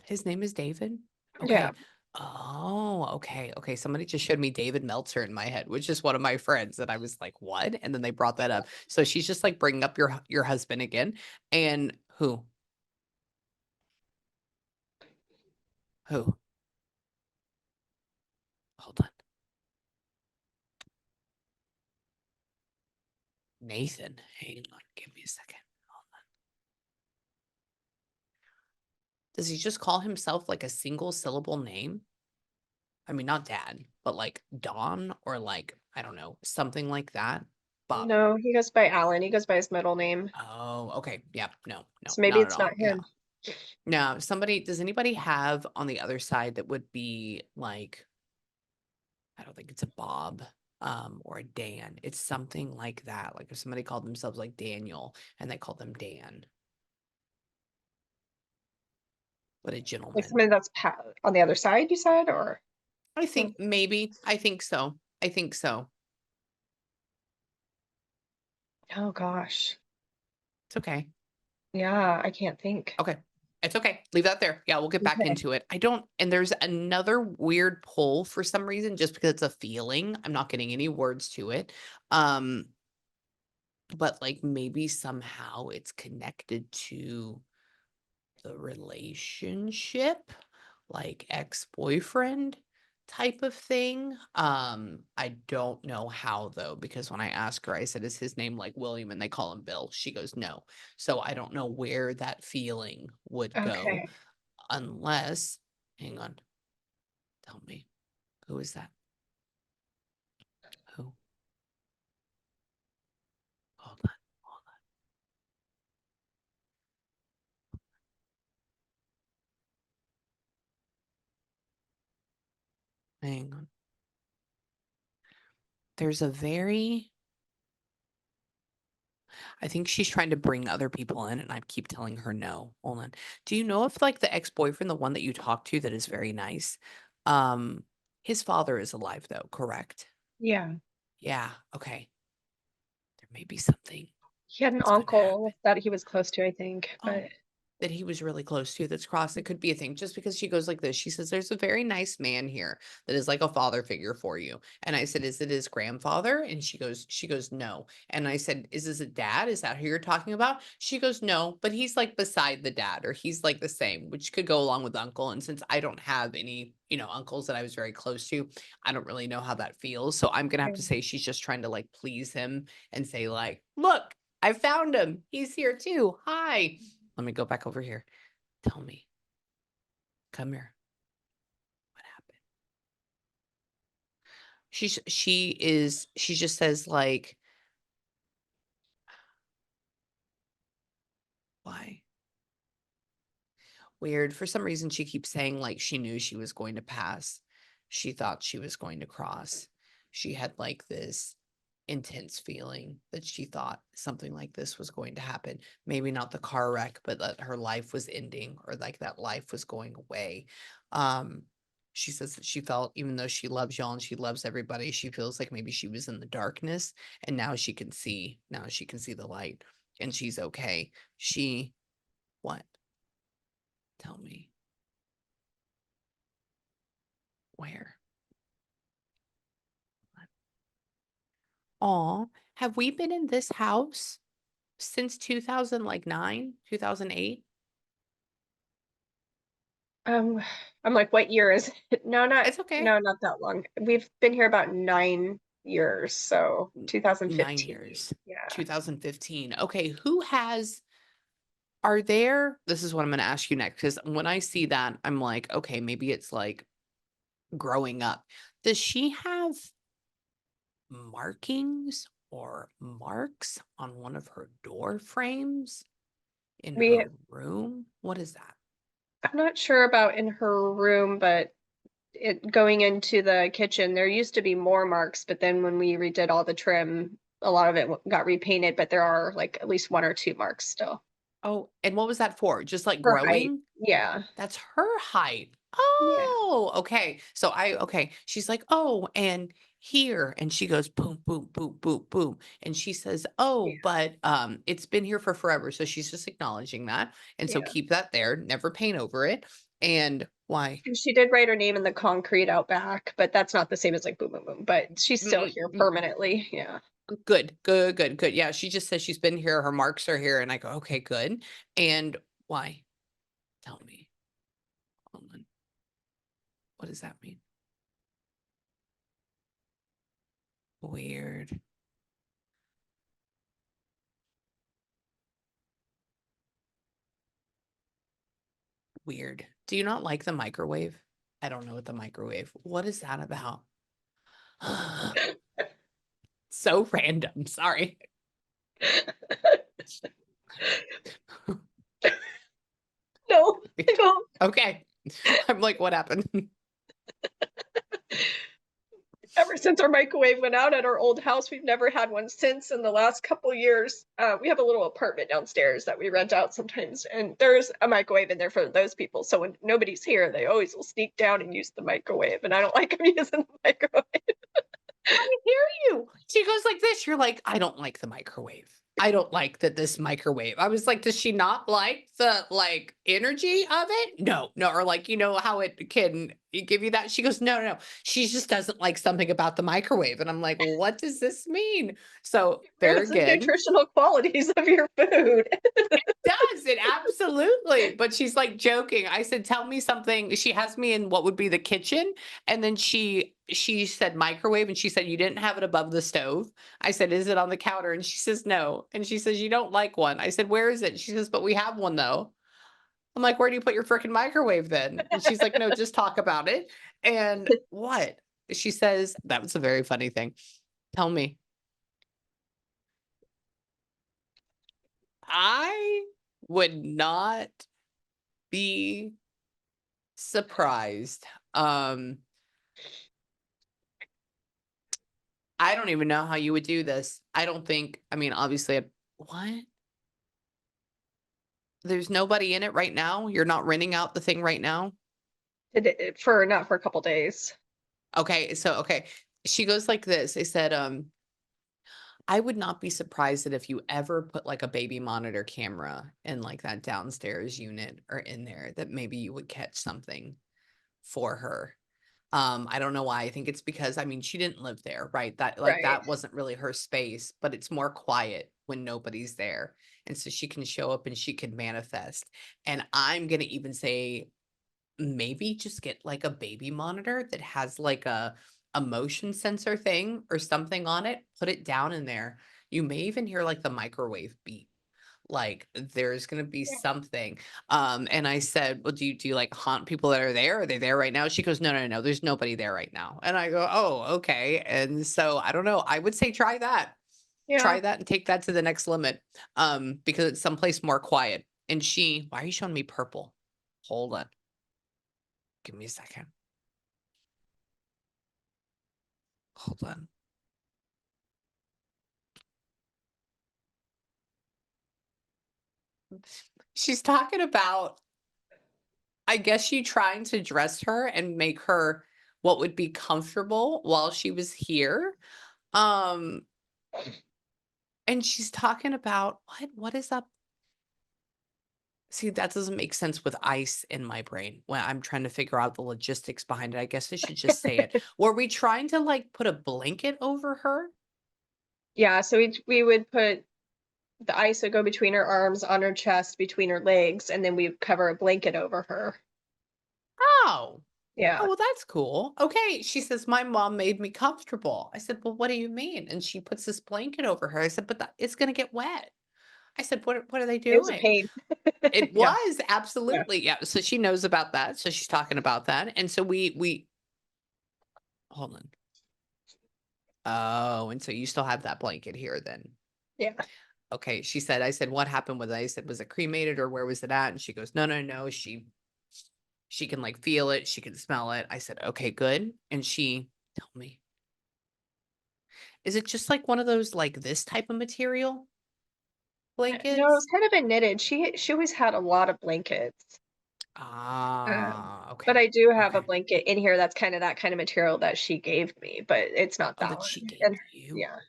His name is David? Yeah. Okay. Oh, okay, okay, somebody just showed me David Meltzer in my head, which is one of my friends, and I was like, "What?" And then they brought that up. So she's just, like, bringing up your husband again, and who? Who? Hold on. Nathan. Hang on, give me a second. Does he just call himself, like, a single syllable name? I mean, not dad, but, like, Don or, like, I don't know, something like that? Bob. No, he goes by Alan. He goes by his middle name. Oh, okay, yeah, no, no, So maybe not at it's not all, yeah. him. Now, somebody does anybody have on the other side that would be like, I don't think it's a Bob, or a Dan. It's something like that. Like if somebody called themselves like Daniel and they called them Dan, but a Like gentleman. somebody that's on the other side, you said, or I Hmm. think maybe. I think so. I think so. Oh gosh. It's okay. Yeah, I can't think. Okay. It's okay. Leave that there. Yeah, we'll get back Okay. into it. I don't and there's another weird pull for some reason just because it's a feeling. I'm not getting any words to it. Um, but like maybe somehow it's connected to the relationship, like ex-boyfriend type of thing. I don't know how though, because when I asked her, I said, "Is his name like William?" And they call him Bill. She goes, "No." So I don't know where that feeling would go Okay. unless, hang on, tell me, who is that? Who? Hold on, hold on, hang on. There's a very I think she's trying to bring other people in, and I keep telling her no. Hold on. Do you know if like the ex-boyfriend, the one that you talked to that is very nice, um, his father is alive though, correct? Yeah. Yeah, okay. There may be something He had an that's gonna happen. uncle that he was close to, I think, Oh, but that he was really close to that's crossed. It could be a thing just because she goes like this. She says, "There's a very nice man here that is like a father figure for you." And I said, "Is it his grandfather?" And she goes, "No." And I said, "Is this a dad? Is that who you're talking about?" She goes, "No, but he's like beside the dad, or he's like the same," which could go along with uncle. And since I don't have any, uncles that I was very close to, I don't really know how that feels. So I'm gonna have to okay. say she's just trying to like please him and say, like, "Look, I found him. He's here too. Hi." Let me go back over here. Tell me. Come here. What happened? She just says like, "Why?" Weird. For some reason, she keeps saying like she knew she was going to pass. She thought she was going to cross. She had like this intense feeling that she thought something like this was going to happen. Maybe not the car wreck, but that her life was ending or like that life was going away. Um, she says that she felt, even though she loves y'all and she loves everybody, she feels like maybe she was in the darkness and now she can see the light and she's okay. She, what? Tell me. Where? Aw, have we been in this house since 2000, like, 9, 2008? Um, I'm like, "What year is it?" It's okay. No, not that long. We've been here about 9 years, so N 9 2015. years. Yeah. 2015. Okay, who has are there this is what I'm gonna ask you next because when I see that, I'm like, "Okay, maybe it's, like, growing up." Does she have markings or marks on one of her door frames in We her room? What is that? I'm not sure about in her room, but it going into the kitchen, there used to be more marks, but then when we redid all the trim, a lot of it got repainted, but there are like at least 1 or 2 marks still. Oh, and what was that for? Just, like, Her height. growing? Yeah. That's her height. Yeah. Oh, okay. So okay. She's like, "Oh, and here," and she goes, "Boom, boom, boom, boom, boom," and she says, "Oh, Yeah. but, it's been here for forever," so she's just acknowledging that, and so Yeah. keep that there, never paint over it, and why? And she did write her name in the concrete out back, but that's not the same as like boom, boom, boom. But she's Mm, still mm, here mm, permanently. Yeah. good, good, good, good, yeah, she just says she's been here, her marks are here, and I go, "Okay, good," and why? Tell me. Hold on. What does that mean? Weird. Weird. Do you not like the microwave? I don't know what the microwave. What is that about? So random. Sorry. No, I don't. Okay. I'm like, what happened? Ever since our microwave went out at our old house, we've never had one since. In the last couple years, we have a little apartment downstairs that we rent out sometimes, and there's a microwave in there for those people. So when nobody's here, they always will sneak down and use the microwave, and I don't like them using the microwave. I hear you. She goes like this. You're like, I don't like the microwave. I don't like that this microwave. I was like, does she not like the like energy of it? No, no, or like, how it can give you that? She goes, no, no, no. She just doesn't like something about the microwave. And I'm like, what does this mean? So there Ruins the again, nutritional qualities of your food. does it absolutely. But she's like joking. I said, tell me something. She has me in what would be the kitchen. And then she said microwave and she said, you didn't have it above the stove. I said, is it on the counter? And she says, no. And she says, you don't like one. I said, where is it? She says, but we have one though. I'm like, where do you put your freaking microwave then? And she's like, no, just talk about it. And what? She says, that was a very funny thing. Tell me, I would not be surprised. Um, I don't even know how you would do this. I don't think, I mean, obviously, what? There's nobody in it right now? You're not renting out the thing right now? Did it for not for a couple days. Okay, so okay. She goes like this. They said, I would not be surprised that if you ever put like a baby monitor camera in like that downstairs unit or in there, that maybe you would catch something for her. I don't know why. I think it's because I mean she didn't live there, right? That like Right. that wasn't really her space, but it's more quiet when nobody's there. And so she can show up and she can manifest. And I'm gonna even say maybe just get like a baby monitor that has like a motion sensor thing or something on it, put it down in there. You may even hear like the microwave beep. Like there's gonna be Yeah. something. And I said, well, do you like haunt people that are there? Are they there right now? She goes, no, no, no, there's nobody there right now. And I go, oh, okay. And so I don't know. I would say try that. Yeah. Try that and take that to the next limit. Because it's someplace more quiet. And why are you showing me purple? Hold on. Give me a second. Hold on. She's talking about, I guess, you trying to dress her and make her what would be comfortable while she was here. Um, and she's talking about what is up? See, that doesn't make sense with ice in my brain when I'm trying to figure out the logistics behind it. I guess I should just say it. Were we trying to like put a blanket over her? Yeah, so we would put the ice would go between her arms, on her chest, between her legs, and then we cover a blanket over her. Oh, oh, Yeah. well, that's cool. Okay. She says, my mom made me comfortable. I said, well, what do you mean? And she puts this blanket over her. I said, but it's going to get wet. I said, what are they It was a doing? pain. It Yeah. was Yeah. absolutely, yeah. So she knows about that. So she's talking about that. And so we hold on. Oh, and so you still have that blanket here then. Yeah. Okay. She said, I said, what happened with it? I said, was it cremated or where was it at? And she goes, no, no, no. She can like feel it, she can smell it. I said, okay, good. And she told me, is it just like one of those like this type of material No, it was blankets? kind of a knitted. She always had a lot of blankets. But Okay. I do have a Okay. blanket in here that's kinda that kind of material that she gave me, but it's not Oh, that that one. she gave And you. yeah,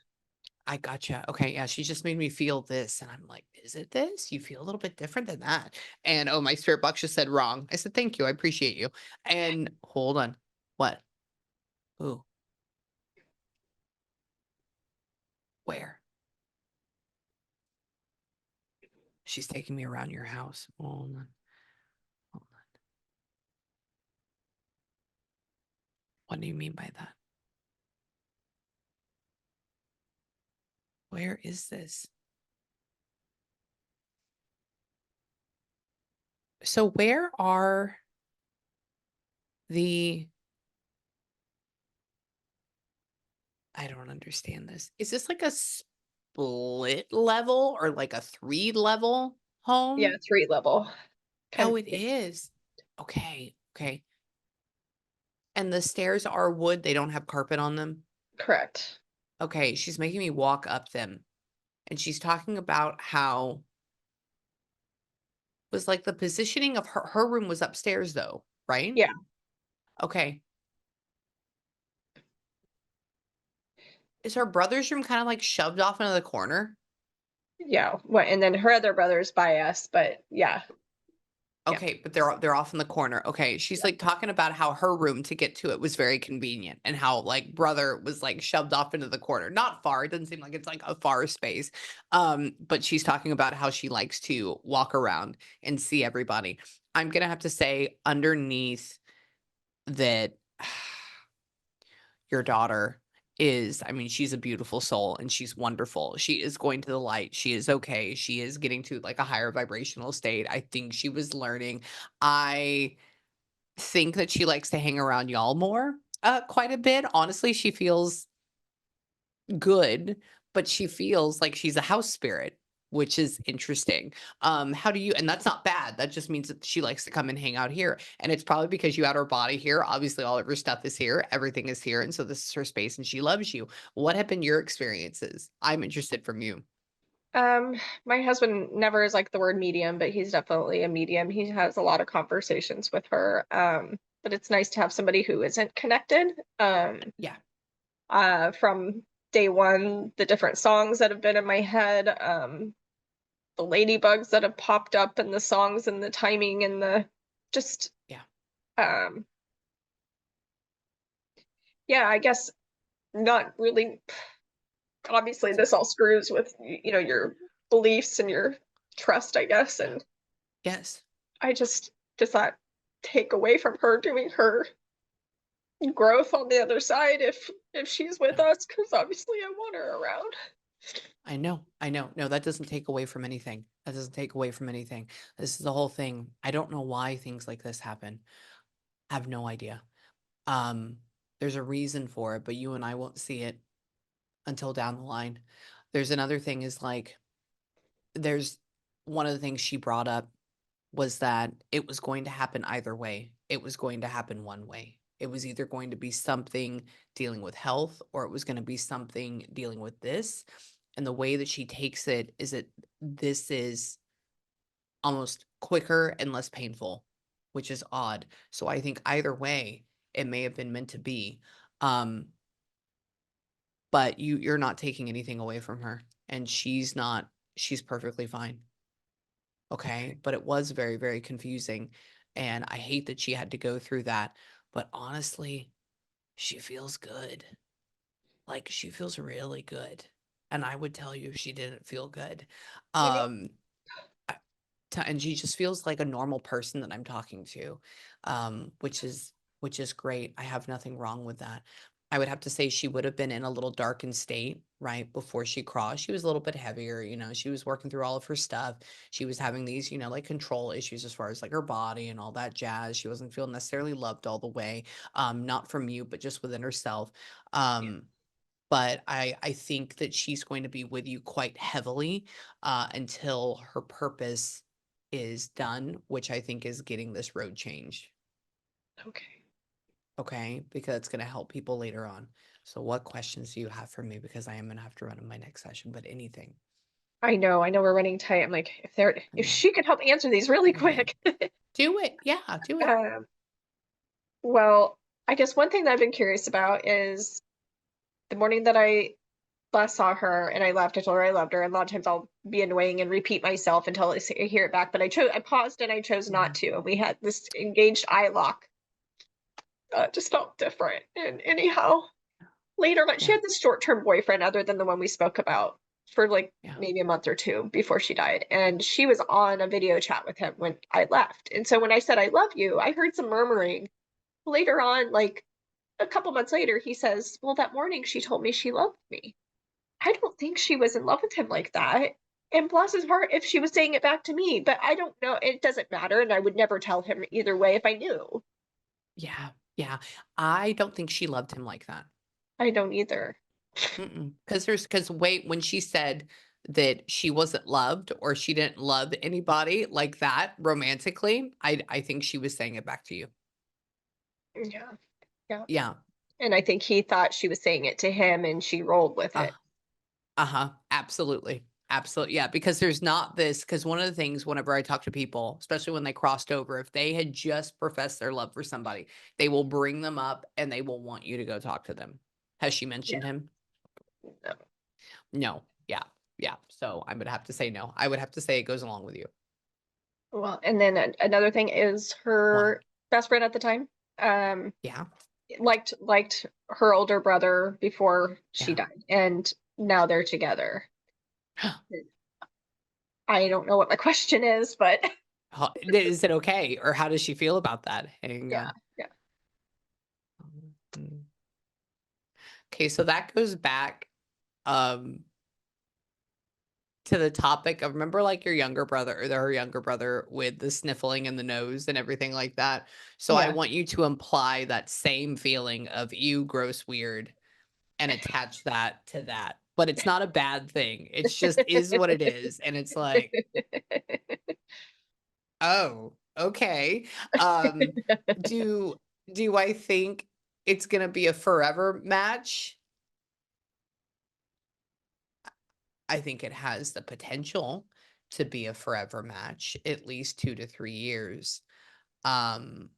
I gotcha. Okay, yeah, she just made me feel this, and I'm like, "Is it this? You feel a little bit different than that." And oh, my spirit box just said wrong. I said, "Thank you, I appreciate you." And hold on, what? Ooh, where? She's taking me around your house. Hold on. What do you mean by that? Where is this? So where are the? I don't understand this. Is this like a split level or like a 3 level yeah, home? 3 level, kind Oh, of it big. is. Okay, okay. And the stairs are wood, they don't have carpet on them? Correct. Okay, she's making me walk up them, and she's talking about how was like the positioning of her room was upstairs though, right? Yeah. Okay. Is her brother's room kinda like shoved off into the corner? Yeah, what and then her other brother's by us, but yeah, yeah, Okay, but they're off in the corner. Okay, she's, yeah. like, talking about how her room to get to it was very convenient and how, like, brother was, like, shoved off into the corner. Not far, it doesn't seem like it's, like, a far space, but she's talking about how she likes to walk around and see everybody. I'm gonna have to say underneath that your daughter is, I mean, she's a beautiful soul and she's wonderful. She is going to the light. She is okay. She is getting to like a higher vibrational state. I think she was learning. I think that she likes to hang around y'all more, quite a bit. Honestly, she feels good, but she feels like she's a house spirit, which is interesting. How do you, and that's not bad. That just means that she likes to come and hang out here. And it's probably because you had her body here. Obviously, all of her stuff is here, everything is here. And so this is her space and she loves you. What have been your experiences? I'm interested from you. My husband never is like the word medium, but he's definitely a medium. He has a lot of conversations with her. But it's nice to have somebody who isn't connected. Yeah. From day one, the different songs that have been in my head, the ladybugs that have popped up and the songs and the timing and the just Yeah. um yeah, I guess not really obviously It's this okay. all screws with your beliefs and your trust, I guess, Yeah. and Yes. I just does that take away from her doing her growth on the other side if she's with No. us because obviously I want her around. I know. I know. No, that doesn't take away from anything. That doesn't take away from anything. This is the whole thing. I don't know why things like this happen. I have no idea. Um, there's a reason for it, but you and I won't see it until down the line. There's another thing is like there's one of the things she brought up was that it was going to happen either way. It was going to happen one way. It was either going to be something dealing with health or it was going to be something dealing with this. And the way that she takes it is that this is almost quicker and less painful, which is odd. So I think either way, it may have been meant to be. Um, but you're not taking anything away from her, and she's perfectly fine, okay? But it was very, very confusing, and I hate that she had to go through that, but honestly, she feels good. Like, she feels really good, and I would tell you if she didn't feel good. You know, Um and she just feels like a normal person that I'm talking to, which is great. I have nothing wrong with that. I would have to say she would have been in a little darkened state right before she crossed. She was a little bit heavier, you know. She was working through all of her stuff. She was having these, you know, like control issues as far as like her body and all that jazz. She wasn't feeling necessarily loved all the way, not from you, but just within herself. yeah, Um, but I think that she's going to be with you quite heavily, until her purpose is done, which I think is getting this road changed, okay. okay? Because it's gonna help people later on. So what questions do you have for me? Because I am gonna have to run in my next session, but anything. I know we're running tight. I'm like, I if know. she could help answer these really Yeah. quick. Do it. Yeah, do it. um, well, I guess one thing that I've been curious about is the morning that I last saw her and I left, I told her I loved her. And a lot of times I'll be annoying and repeat myself until I hear it back. But I paused and I chose not Mhm. to. And we had this engaged eye lock. Just felt different. And anyhow, later, but she Yeah, had this short-term boyfriend other than the one we spoke about for like yeah, maybe a month or two before she died. And she was on a video chat with him when I left. And so when I said I love you, I heard some murmuring. Later on, like a couple months later, he says, well, that morning she told me she loved me. I don't think she was in love with him like that. And bless his heart if she was saying it back to me, but I don't know. It doesn't matter. And I would never tell him either way if I knew. yeah, yeah. I don't think she loved him like that. I don't either. Because wait, when she said that she wasn't loved or she didn't love anybody like that romantically, I think she was saying it back to you. Yeah. Yeah. Yeah. And I think he thought she was saying it to him and she rolled with Uh, it. uh-huh. Absolutely. Absolutely. Yeah. Because there's not this, because one of the things whenever I talk to people, especially when they crossed over, if they had just professed their love for somebody, they will bring them up and they will want you to go talk to them. Has she Yeah. mentioned him? No. No. Yeah. Yeah, so I'm gonna have to say no. I would have to say it goes along with you. Well, and then another thing is What? her best friend at the time, um, Yeah, liked her older brother before she yeah. died, and now they're together. I don't know what my question is, but Is it okay, or how does she feel about that? Hang yeah, on. yeah, Mm. Okay, so that goes back, um, to the topic of remember, like, your younger brother or her younger brother with the sniffling in the nose and everything like that? So I yeah. want you to imply that same feeling of "ew, gross, weird," and attach that to that. But it's not a bad thing. It's just is what it is, and it's like, "Oh, okay." Um, do do I think it's gonna be a forever match? I think it has the potential to be a forever match, at least 2 to 3 years. Um,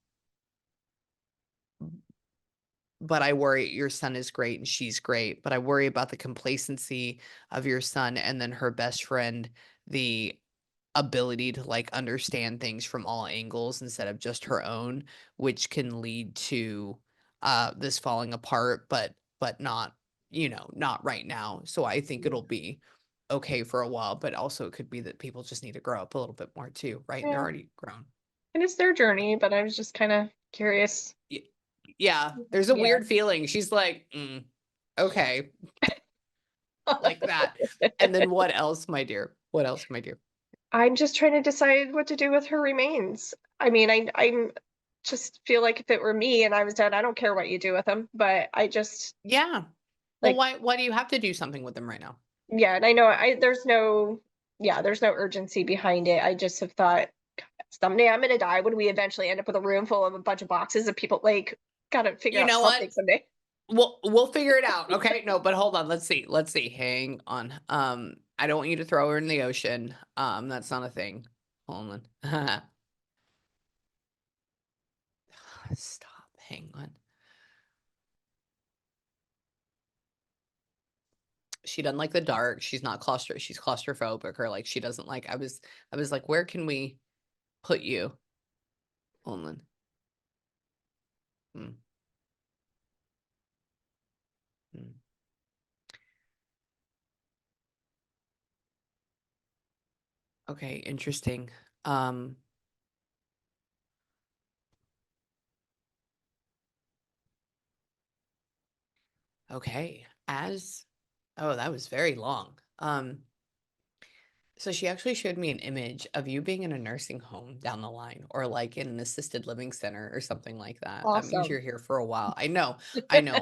but I worry your son is great and she's great, but I worry about the complacency of your son and then her best friend, the ability to, like, understand things from all angles instead of just her own, which can lead to, this falling apart, but not, not right now. So I think it'll be okay for a while, but also it could be that people just need to grow up a little bit more too, right? And they're Yeah, already grown. and it's their journey, but I was just kind of curious. Y Yeah, there's a Yeah. weird feeling. She's like, "Mm, okay," like that. And then what else, my dear? What else, my dear? I'm just trying to decide what to do with her remains. I mean, I'm just feel like if it were me and I was dead, I don't care what you do with them, but I just Yeah. Well, like, why do you have to do something with them right now? yeah, and I know there's no, yeah, there's no urgency behind it. I just have thought someday I'm gonna die. When we eventually end up with a room full of a bunch of boxes of people, like, gotta figure You out know what? something someday. We'll figure it out, okay? No, but hold on, let's see, hang on. I don't want you to throw her in the ocean, that's not a thing. Hold on. Stop, hang on. She doesn't like the dark, she's claustrophobic, or, like, she doesn't like I was like, "Where can we put you?" Hold on. Mm, mm. Okay, interesting. Um, okay, oh, that was very long. So she actually showed me an image of you being in a nursing home down the line or like in an assisted living center or something like that. That means you're Awesome. here for a while. I know,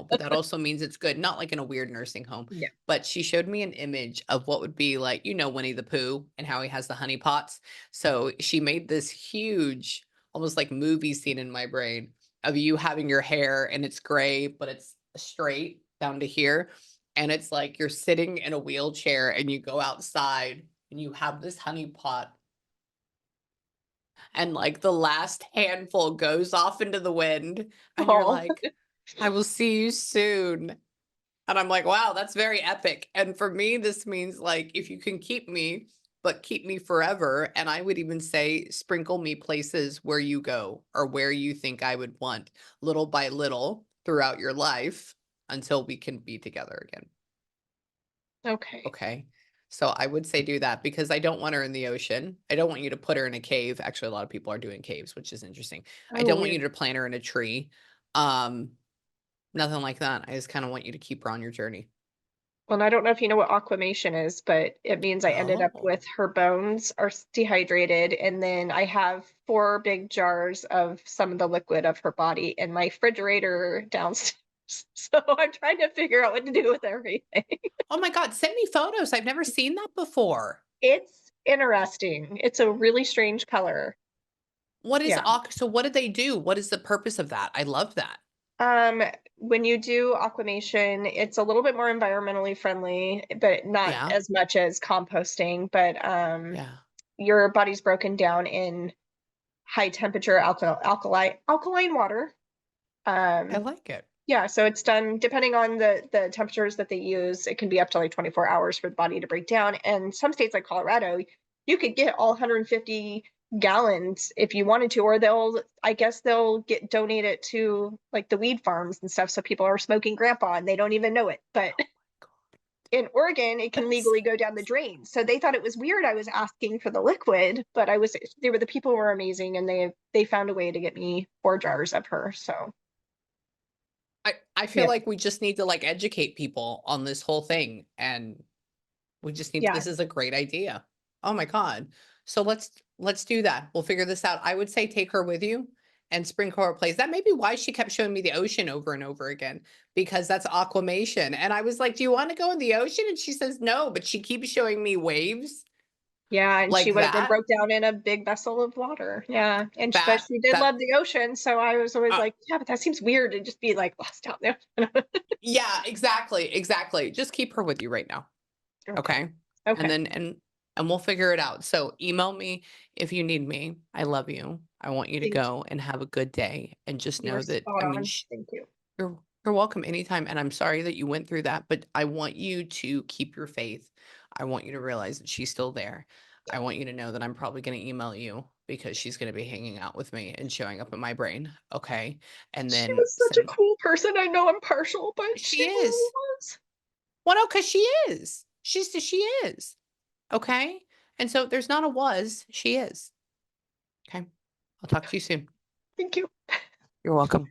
but that also means it's good. Not like in a weird nursing home, Yeah. but she showed me an image of what would be like, Winnie the Pooh and how he has the honey pots. So she made this huge, almost like movie scene in my brain of you having your hair and it's gray, but it's straight down to here. And it's like you're sitting in a wheelchair and you go outside and you have this honey pot and like the last handful goes off into the wind and you're Oh, like, "I will see you soon." And I'm like, "Wow, that's very epic." And for me, this means like if you can keep me, but keep me forever, and I would even say sprinkle me places where you go or where you think I would want little by little throughout your life until we can be together again. okay. Okay. So I would say do that because I don't want her in the ocean. I don't want you to put her in a cave. Actually, a lot of people are doing caves, which is interesting. I Oh, don't want weird. you to plant her in a tree. Um, Nothing like that. I just kind of want you to keep her on your journey. Well, and I don't know if you know what aquamation is, but it means I ended up Oh, with her bones are dehydrated, and then I have 4 big jars of some of the liquid of her body in my refrigerator downstairs. So I'm trying to figure out what to do with everything. oh my God, send me photos. I've never seen that before. It's interesting. It's a really strange color. Yeah. So what did they do? What is the purpose of that? I love that. Um, when you do aquamation, it's a little bit more environmentally friendly, but not Yeah. as much as composting. But Yeah. your body's broken down in high temperature alkaline water. I Um, like it. Yeah, so it's done depending on the temperatures that they use. It can be up to like 24 hours for the body to break down. And some states like Colorado, you could get all 150 gallons if you wanted to, or I guess they'll get donate it to like the weed farms and stuff. So people are smoking grandpa and they don't even know it. But Oh my God. in Oregon, it can That's legally go down the drain. So they thought it was weird I was asking for the liquid, but the people were amazing and they found a way to get me 4 jars of her. So I feel yeah, like we just need to, like, educate people on this whole thing, and we just need yeah, this is a great idea. Oh my god. So let's do that. We'll figure this out. I would say take her with you and sprinkle her place. That may be why she kept showing me the ocean over and over again, because that's aquamation. And I was like, "Do you want to go in the ocean?" And she says, "No," but she keeps showing me waves yeah. And she like would have been that. broke down in a big vessel of water. Yeah, but That she did that love the ocean, so I was always uh, like, yeah, but that seems weird to just be like lost out there. yeah, exactly, exactly. Just keep her with you right now. Okay, Okay. And okay. then and we'll figure it out. So email me if you need me. I love you. I want you to Thank you. go and have a good day and just You were know that spot I mean on. Thank you. you're welcome anytime and I'm sorry that you went through that, but I want you to keep your faith. I want you to realize that she's still there. I want you to know that I'm probably going to email you because she's going to be hanging out with me and showing up in my brain, okay? And She then was such a send cool person. I know I'm partial, but she she really is. was. Well, no, cuz she is. She is. Okay? And so there's not a was, she is. Okay? I'll talk to you soon. Thank you. You're welcome.